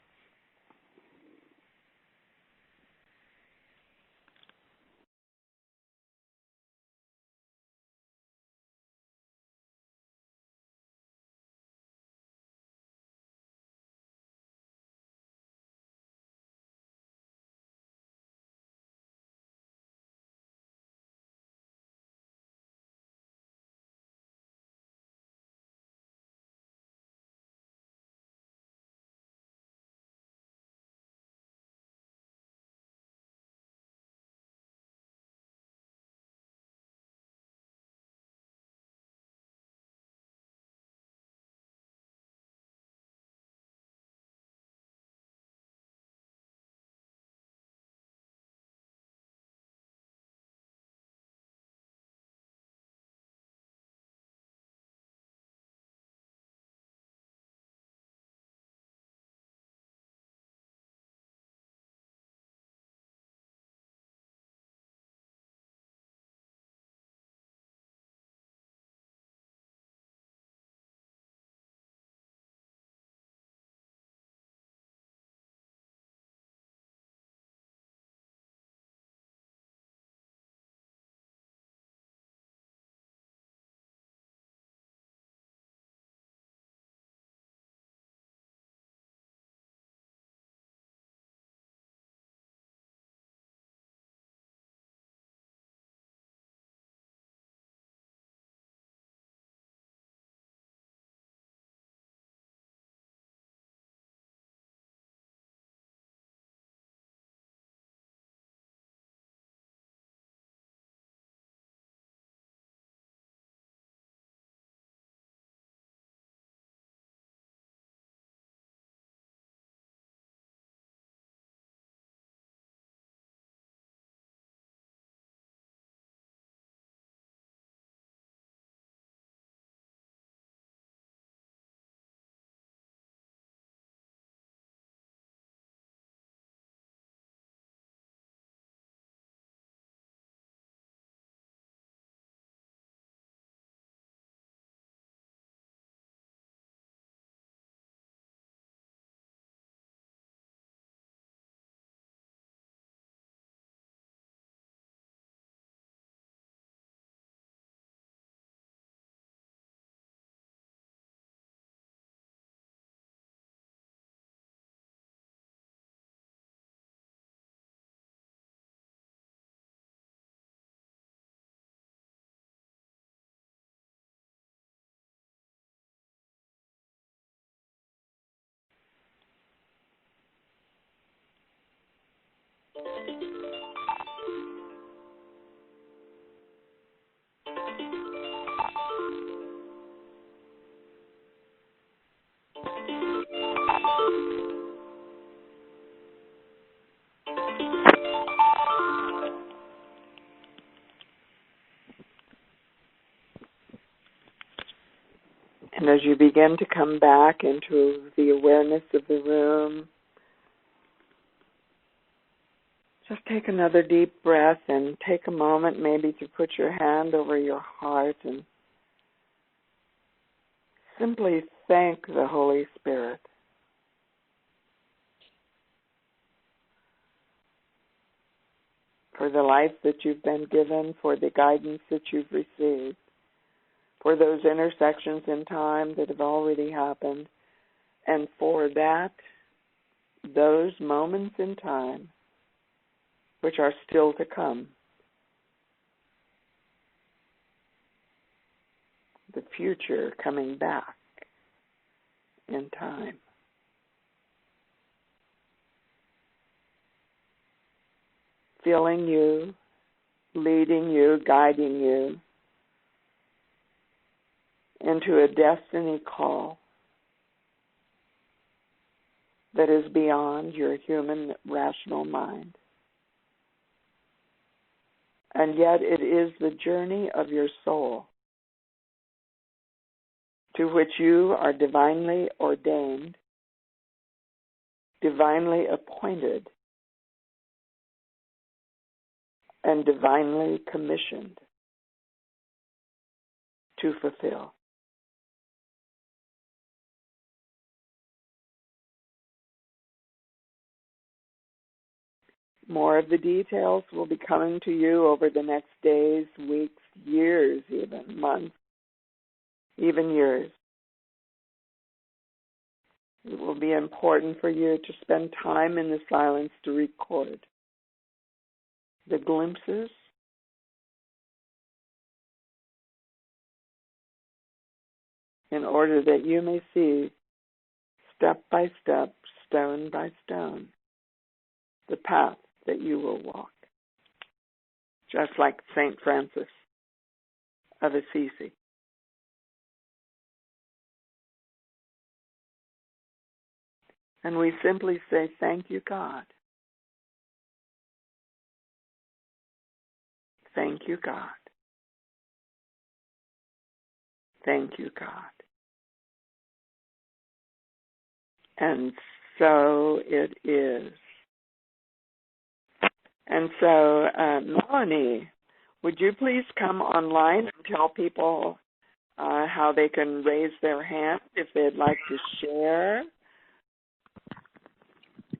And as you begin to come back into the awareness of the room, just take another deep breath and take a moment maybe to put your hand over your heart and simply thank the Holy Spirit for the life that you've been given, for the guidance that you've received, for those intersections in time that have already happened, and for those moments in time which are still to come. The future coming back in time. Feeling you, leading you, guiding you into a destiny call that is beyond your human rational mind. And yet it is the journey of your soul to which you are divinely ordained, divinely appointed, and divinely commissioned to fulfill. More of the details will be coming to you over the next days, weeks, years, even months, even years. It will be important for you to spend time in the silence to record the glimpses in order that you may see step by step, stone by stone, the path that you will walk. Just like St. Francis of Assisi. And we simply say, thank you, God. Thank you, God. Thank you, God. And so it is. And so, Melanie, would you please come online and tell people how they can raise their hand if they'd like to share?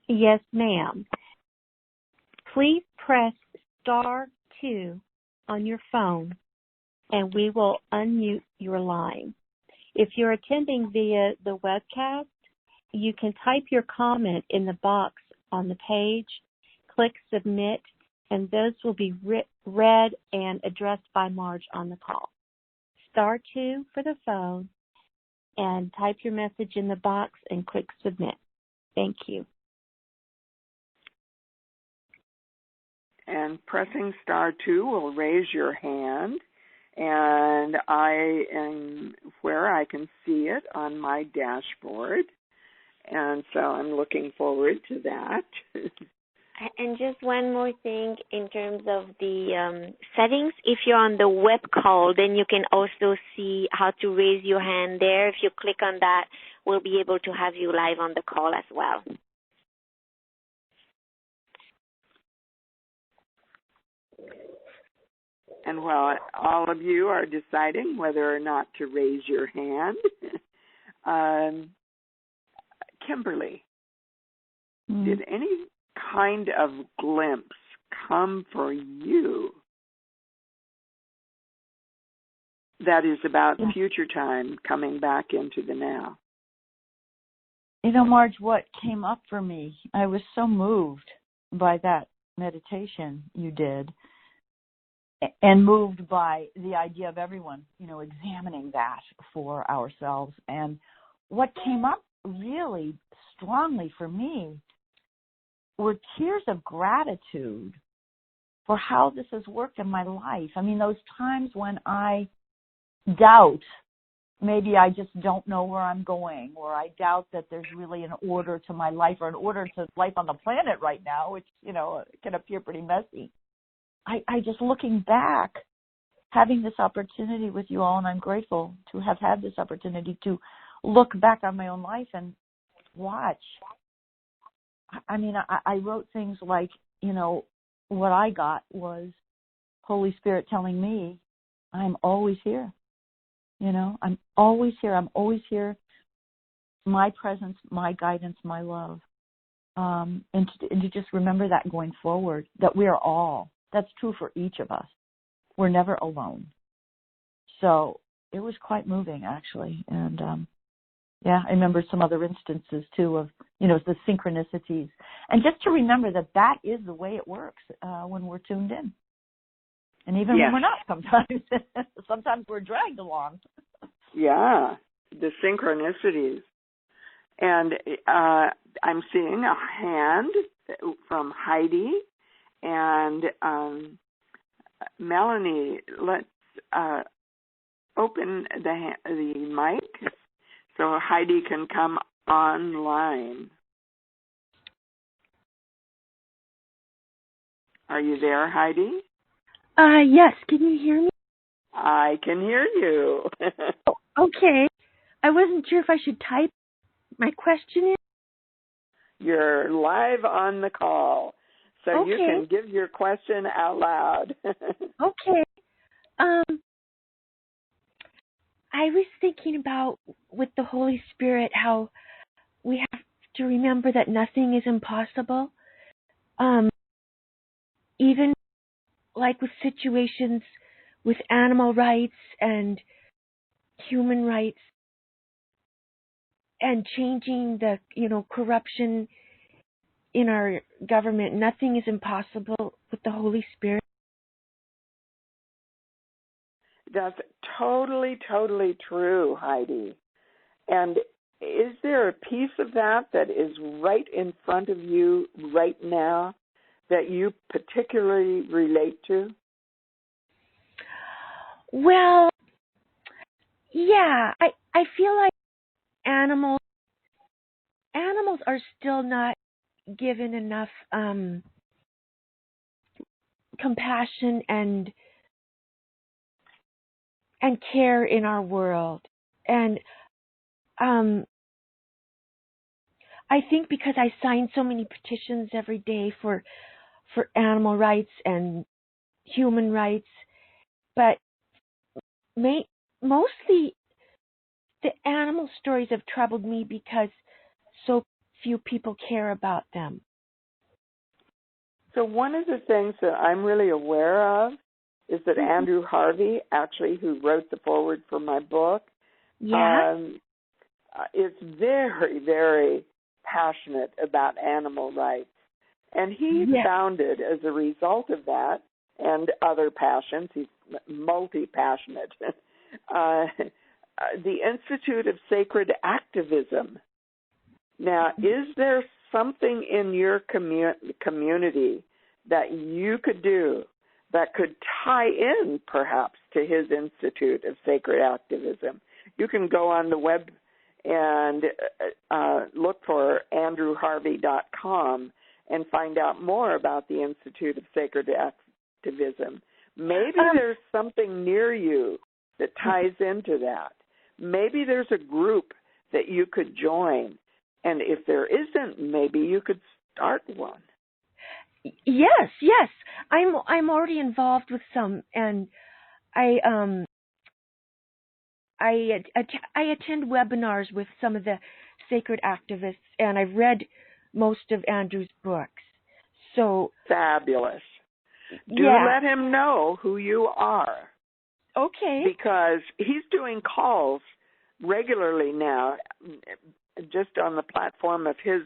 Yes, ma'am. Please press *2 on your phone, and we will unmute your line. If you're attending via the webcast, you can type your comment in the box on the page, click Submit, and those will be read and addressed by Marj on the call. *2 for the phone, and type your message in the box and click Submit. Thank you. And pressing *2 will raise your hand, and I am where I can see it on my dashboard, and so I'm looking forward to that. And just one more thing in terms of the settings. If you're on the web call, then you can also see how to raise your hand there. If you click on that, we'll be able to have you live on the call as well. And while all of you are deciding whether or not to raise your hand, Kimberly, did any kind of glimpse come for you that is about future time coming back into the now? You know, Marj, what came up for me, I was so moved by that meditation you did, and moved by the idea of everyone, examining that for ourselves. And what came up really strongly for me were tears of gratitude for how this has worked in my life. I mean, those times when I doubt, maybe I just don't know where I'm going, or I doubt that there's really an order to my life or an order to life on the planet right now, which, can appear pretty messy. I just looking back, having this opportunity with you all, and I'm grateful to have had this opportunity to look back on my own life and watch. I mean, I wrote things like, what I got was Holy Spirit telling me, I'm always here. I'm always here. I'm always here. My presence, my guidance, my love. And to just remember that going forward, that we are all, that's true for each of us. We're never alone. So it was quite moving, actually. And, I remember some other instances, too, of, the synchronicities. And just to remember that is the way it works when we're tuned in. And even when we're not sometimes. Sometimes we're dragged along. Yeah, the synchronicities. And I'm seeing a hand from Heidi. And Melanie, let's open the mic so Heidi can come online. Are you there, Heidi? Yes. Can you hear me? I can hear you. Okay. I wasn't sure if I should type my question in. You're live on the call, so you can give your question out loud. Okay. I was thinking about, with the Holy Spirit, how we have to remember that nothing is impossible. Even like with situations with animal rights and human rights and changing the, corruption in our government, nothing is impossible with the Holy Spirit. That's totally, totally true, Heidi. And is there a piece of that is right in front of you right now that you particularly relate to? Well, yeah, I feel like animals are still not given enough compassion and care in our world. And I think because I sign so many petitions every day for animal rights and human rights, but mostly the animal stories have troubled me because so few people care about them. So one of the things that I'm really aware of is that Andrew Harvey, actually, who wrote the foreword for my book, is very, very passionate about animal rights. And he founded, as a result of that and other passions, he's multi-passionate, the Institute of Sacred Activism. Now, is there something in your community that you could do that could tie in, perhaps, to his Institute of Sacred Activism? You can go on the web and look for andrewharvey.com and find out more about the Institute of Sacred Activism. Maybe there's something near you that ties into that. Maybe there's a group that you could join. And if there isn't, maybe you could start one. Yes. I'm already involved with some, and I attend webinars with some of the sacred activists, and I've read most of Andrew's books. So fabulous. Do let him know who you are. Okay. Because he's doing calls regularly now, just on the platform of his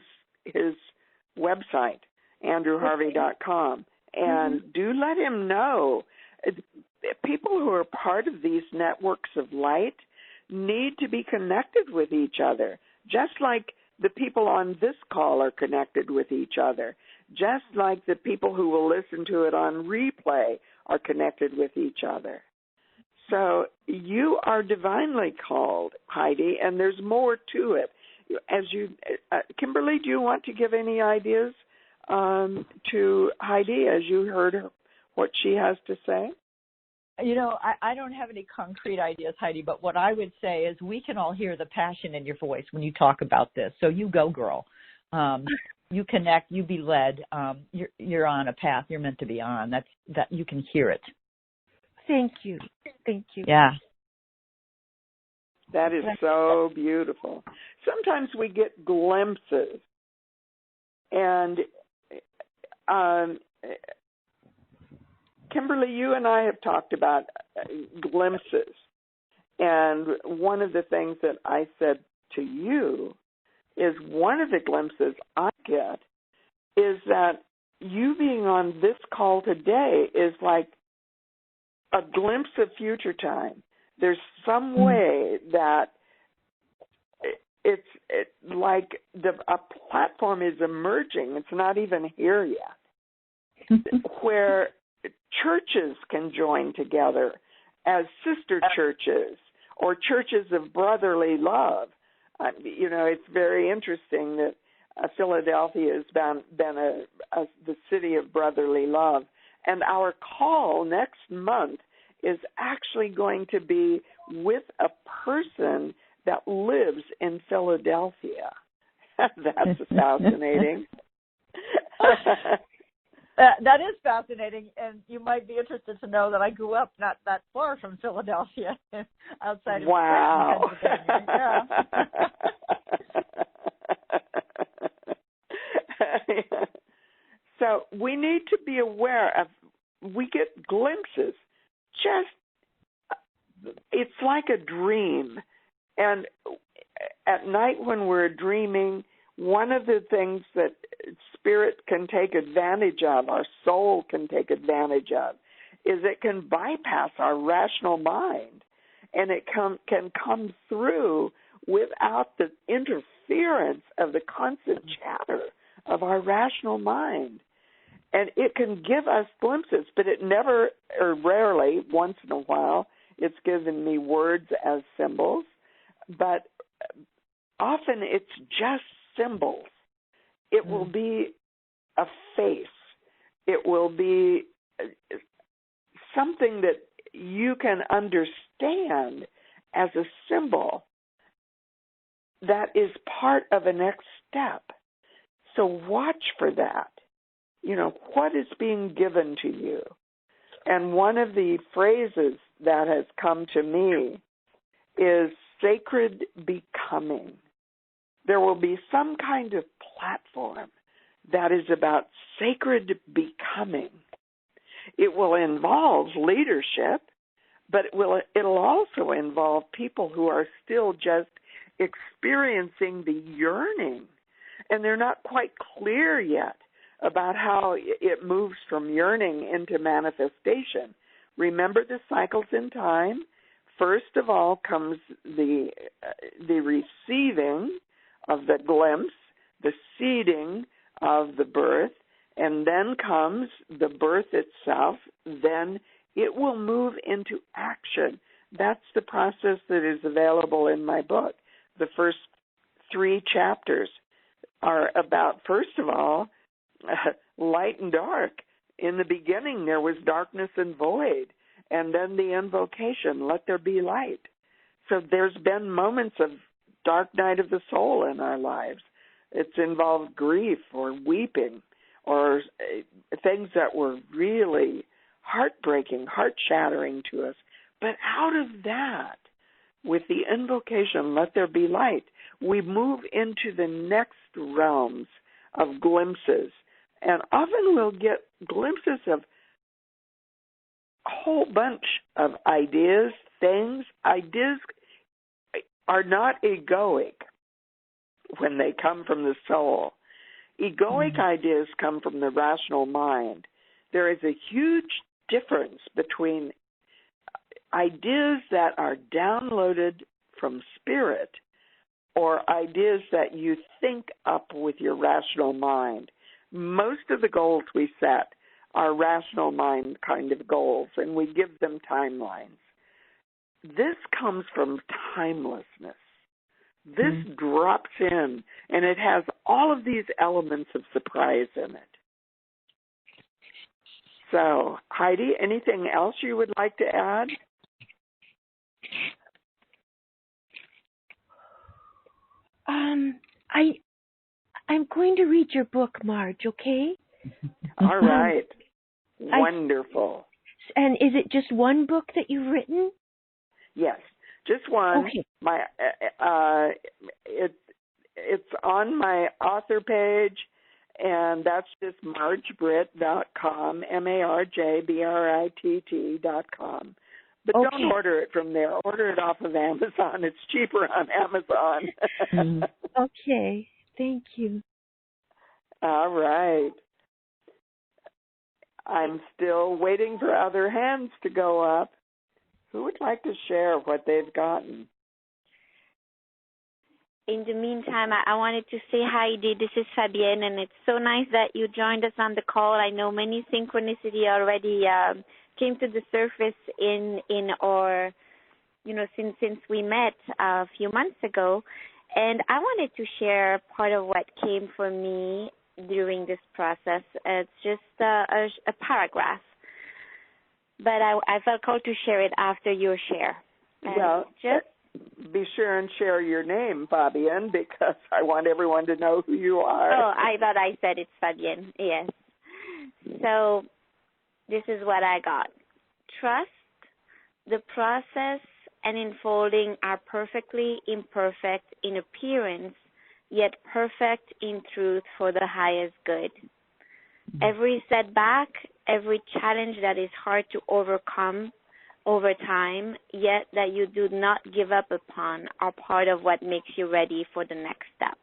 website, andrewharvey.com. And do let him know. People who are part of these networks of light need to be connected with each other, just like the people on this call are connected with each other. just like the people who will listen to it on replay are connected with each other. So you are divinely called, Heidi, and there's more to it. As you, Kimberly, do you want to give any ideas to Heidi as you heard what she has to say? You know, I don't have any concrete ideas, Heidi, but what I would say is we can all hear the passion in your voice when you talk about this. So you go, girl. You connect, you be led. You're on a path you're meant to be on. That you can hear it. Thank you. Thank you. Yeah. That is so beautiful. Sometimes we get glimpses, and Kimberly, you and I have talked about glimpses, and one of the things that I said to you is one of the glimpses I get is that you being on this call today is like a glimpse of future time. There's some way that it's like a platform is emerging. It's not even here yet, where churches can join together as sister churches or churches of brotherly love. You know, it's very interesting that Philadelphia has been the city of brotherly love. And our call next month is actually going to be with a person that lives in Philadelphia. That's fascinating. That is fascinating, and you might be interested to know that I grew up not that far from Philadelphia, outside of Wow. Pennsylvania. Yeah. So we need to be aware of, we get glimpses. It's like a dream. And at night when we're dreaming, one of the things that spirit can take advantage of, our soul can take advantage of, is it can bypass our rational mind. And it can come through without the interference of the constant chatter of our rational mind. And it can give us glimpses, but it never, or rarely, once in a while, it's given me words as symbols, but often it's just symbols. It will be a face. It will be something that you can understand as a symbol that is part of a next step. So watch for that. You know, what is being given to you? And one of the phrases that has come to me is sacred becoming. There will be some kind of platform that is about sacred becoming. It will involve leadership, but it'll also involve people who are still just experiencing the yearning, and they're not quite clear yet about how it moves from yearning into manifestation. Remember the cycles in time. First of all comes the receiving of the glimpse, the seeding of the birth, and then comes the birth itself. Then it will move into action. That's the process that is available in my book. The first 3 chapters are about, first of all, light and dark. In the beginning, there was darkness and void, and then the invocation, let there be light. So there's been moments of dark night of the soul in our lives. It's involved grief or weeping or things that were really heartbreaking, heart-shattering to us. But out of that, with the invocation, let there be light, we move into the next realms of glimpses. And often we'll get glimpses of a whole bunch of ideas, things. Ideas are not egoic when they come from the soul. Egoic ideas come from the rational mind. There is a huge difference between ideas that are downloaded from spirit or ideas that you think up with your rational mind. Most of the goals we set are rational mind kind of goals, and we give them timelines. This comes from timelessness. This drops in, and it has all of these elements of surprise in it. So, Heidi, anything else you would like to add? I'm going to read your book, Marge, okay? All right. Wonderful. And is it just one book that you've written? Yes, just one. Okay. My it's on my author page, and that's just marjbritt.com, marjbritt.com. But don't order it from there. Order it off of Amazon. It's cheaper on Amazon. Okay. Thank you. All right. I'm still waiting for other hands to go up. Who would like to share what they've gotten? In the meantime, I wanted to say hi, Dee. This is Fabienne, and it's so nice that you joined us on the call. I know many synchronicity already came to the surface in our, since we met a few months ago. And I wanted to share part of what came for me during this process. It's just a paragraph. But I felt called to share it after your share. Well, be sure and share your name, Fabienne, because I want everyone to know who you are. Oh, I thought I said it's Fabienne. Yes. So this is what I got. Trust the process and unfolding are perfectly imperfect in appearance, yet perfect in truth for the highest good. Every setback, every challenge that is hard to overcome over time, yet that you do not give up upon, are part of what makes you ready for the next steps.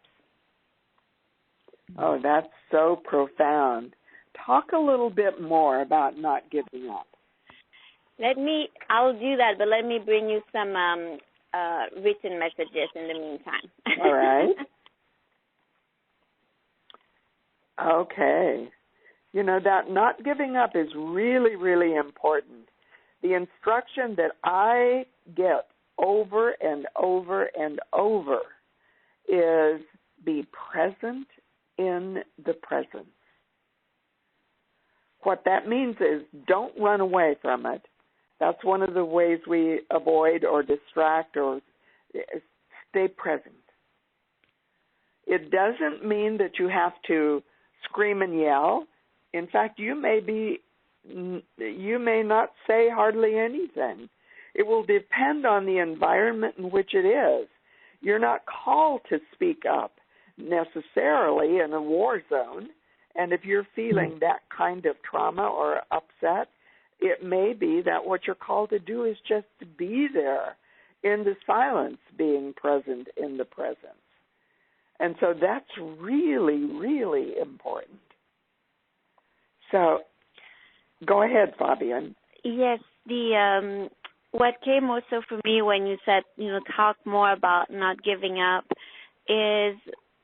Oh, that's so profound. Talk a little bit more about not giving up. I'll do that, but let me bring you some written messages in the meantime. All right. Okay. That not giving up is really, really important. The instruction that I get over and over and over is be present in the presence. What that means is don't run away from it. That's one of the ways we avoid or distract or stay present. It doesn't mean that you have to scream and yell. In fact, you may not say hardly anything. It will depend on the environment in which it is. You're not called to speak up necessarily in a war zone. And if you're feeling that kind of trauma or upset, it may be that what you're called to do is just to be there in the silence, being present in the presence. And so that's really, really important. So go ahead, Fabienne. Yes, what came also for me when you said, talk more about not giving up is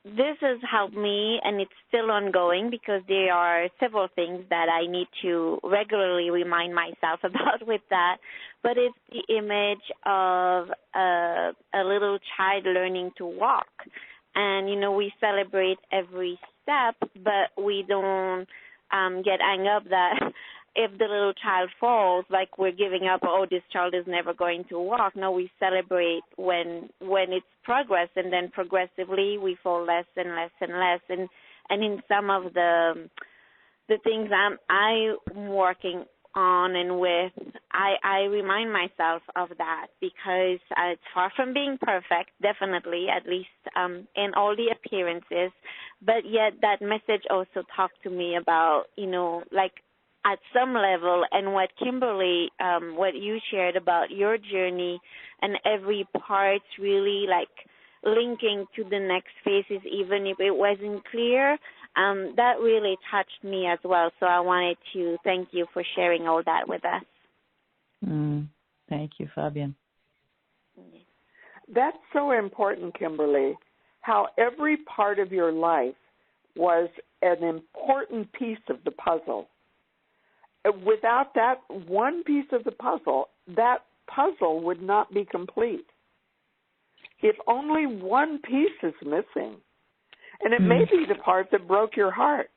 this has helped me, and it's still ongoing because there are several things that I need to regularly remind myself about with that. But it's the image of a little child learning to walk. And, we celebrate every step, but we don't get hung up that if the little child falls, like we're giving up, oh, this child is never going to walk. No, we celebrate when it's progress, and then progressively we fall less and less and less. And in some of the things I'm working on and with, I remind myself of that because it's far from being perfect, definitely, at least in all the appearances. But yet that message also talked to me about, like at some level, and what Kimberly, what you shared about your journey and every part really like linking to the next phases, even if it wasn't clear, that really touched me as well. So I wanted to thank you for sharing all that with us. Thank you, Fabienne. That's so important, Kimberly, how every part of your life was an important piece of the puzzle. Without that one piece of the puzzle, that puzzle would not be complete. If only one piece is missing, and it may be the part that broke your heart.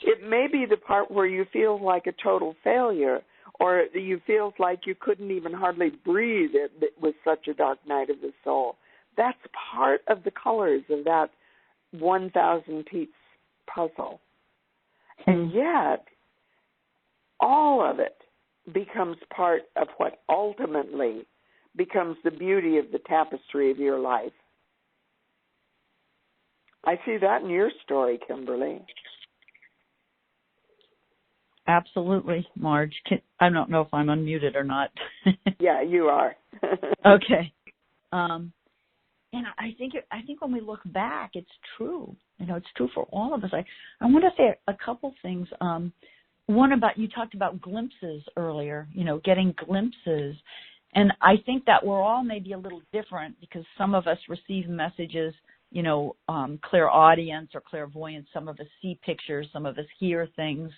It may be the part where you feel like a total failure, or you feel like you couldn't even hardly breathe. It was such a dark night of the soul. That's part of the colors of that 1,000-piece puzzle. And yet, all of it becomes part of what ultimately becomes the beauty of the tapestry of your life. I see that in your story, Kimberly. Absolutely, Marge. I don't know if I'm unmuted or not. Yeah, you are. Okay. And I think when we look back, it's true. It's true for all of us. I want to say a couple things. One about, you talked about glimpses earlier, getting glimpses. And I think that we're all maybe a little different because some of us receive messages, clairaudience or clairvoyance. Some of us see pictures. Some of us hear things.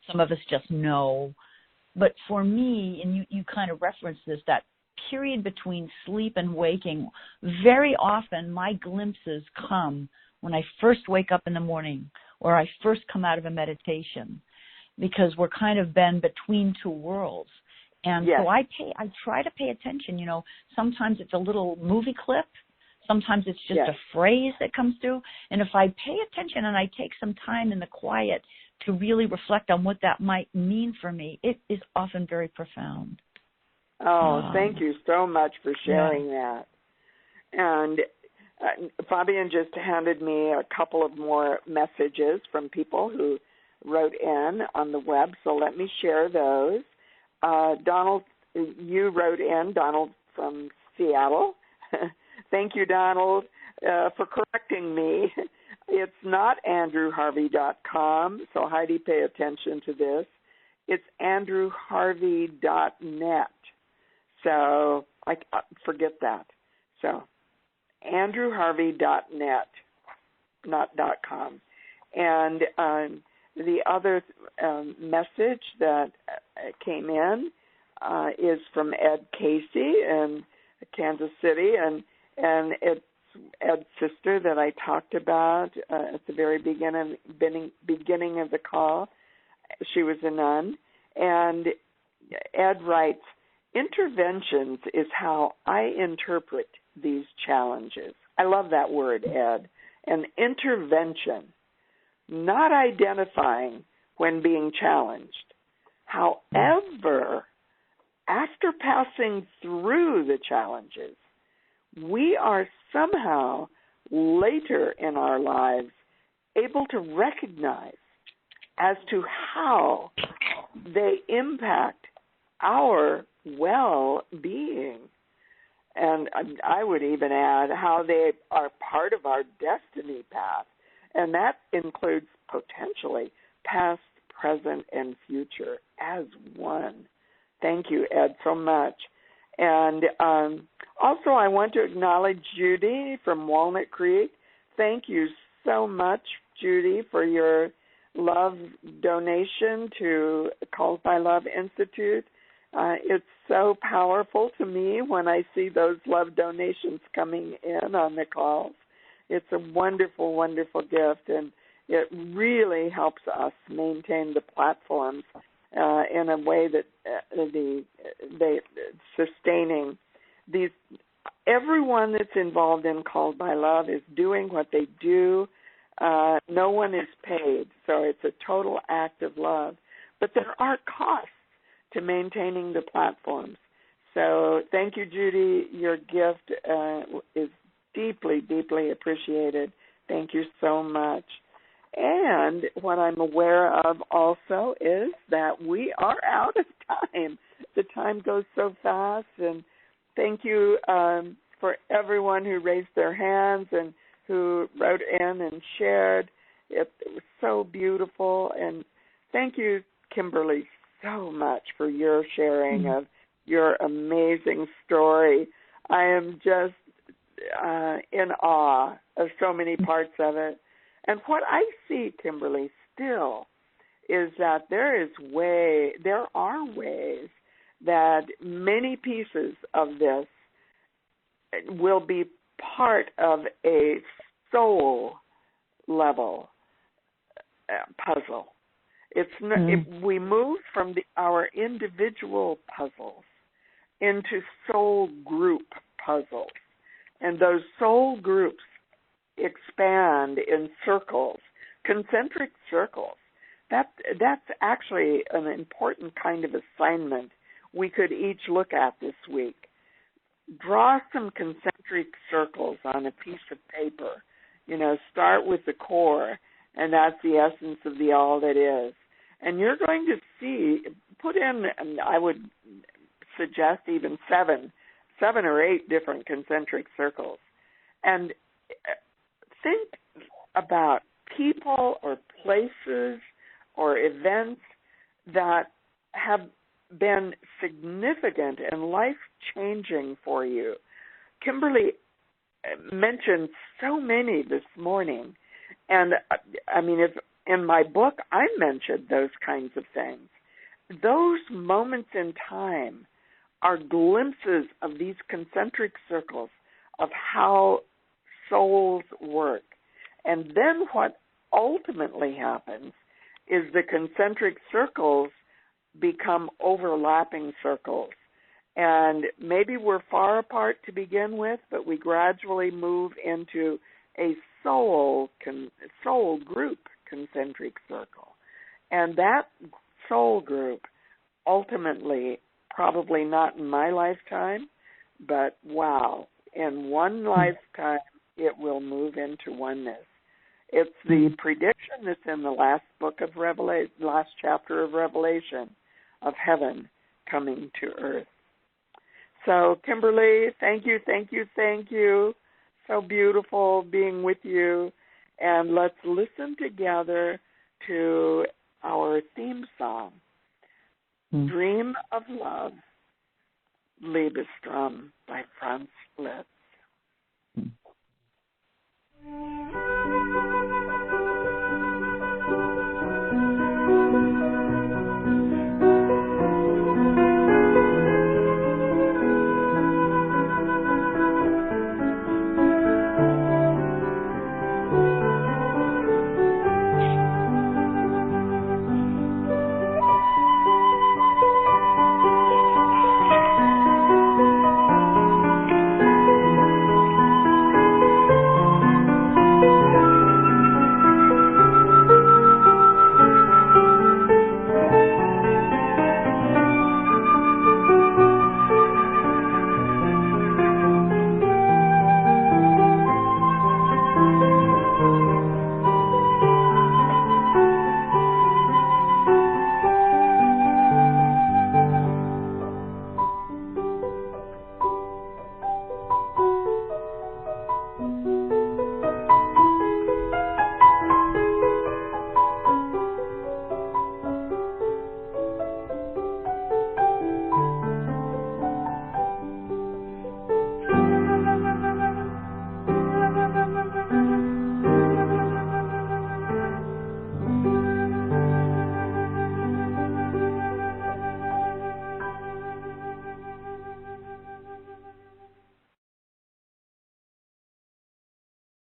Some of us just know. But for me, and you kind of referenced this, that period between sleep and waking, very often my glimpses come when I first wake up in the morning or I first come out of a meditation, because we're kind of been between two worlds. And yes. So I try to pay attention. Sometimes it's a little movie clip. Sometimes it's just yes. a phrase that comes through. And if I pay attention and I take some time in the quiet to really reflect on what that might mean for me, it is often very profound. Oh, thank you so much for sharing that. And Fabian just handed me a couple of more messages from people who wrote in on the web, so let me share those. Donald, you wrote in, Donald from Seattle. Thank you, Donald, for correcting me. It's not andrewharvey.com, so Heidi, pay attention to this. It's andrewharvey.net. So I forget that. So andrewharvey.net, not .com. And the other message that came in is from Ed Casey in Kansas City, and it's Ed's sister that I talked about at the very beginning of the call. She was a nun, and Ed writes, interventions is how I interpret these challenges. I love that word, Ed. An intervention, not identifying when being challenged. However, after passing through the challenges, we are somehow later in our lives able to recognize as to how they impact our well-being. And I would even add how they are part of our destiny path. And that includes potentially past, present, and future as one. Thank you, Ed, so much. And also I want to acknowledge Judy from Walnut Creek. Thank you so much, Judy, for your love donation to Calls by Love Institute. It's so powerful to me when I see those love donations coming in on the calls. It's a wonderful, wonderful gift, and it really helps us maintain the platforms in a way that they sustaining these. Everyone that's involved in Called by Love is doing what they do. No one is paid, so it's a total act of love. But there are costs to maintaining the platforms. So thank you, Judy. Your gift is deeply, deeply appreciated. Thank you so much. And what I'm aware of also is that we are out of time. The time goes so fast. And thank you for everyone who raised their hands and who wrote in and shared. It was so beautiful. And thank you, Kimberly, so much for your sharing of your amazing story. I am just in awe of so many parts of it. And what I see, Kimberly, still is that there are ways that many pieces of this will be part of a soul level puzzle. It's not, if we move from our individual puzzles into soul group puzzles, and those soul groups expand in circles, concentric circles. That's actually an important kind of assignment we could each look at this week. Draw some concentric circles on a piece of paper. Start with the core, and that's the essence of the all that is. And you're going to see, put in, I would suggest even seven or eight different concentric circles. And think about people or places or events that have been significant and life-changing for you. Kimberly mentioned so many this morning. And, if in my book I mentioned those kinds of things. Those moments in time are glimpses of these concentric circles of how souls work. And then what ultimately happens is the concentric circles become overlapping circles. And maybe we're far apart to begin with, but we gradually move into a soul group concentric circle. And that soul group ultimately, probably not in my lifetime, but wow, in one lifetime it will move into oneness. It's the prediction that's in the last chapter of Revelation, of heaven coming to earth. So, Kimberly, thank you. So beautiful being with you. And let's listen together to our theme song, Dream of Love, Liebestrom by Franz Liszt.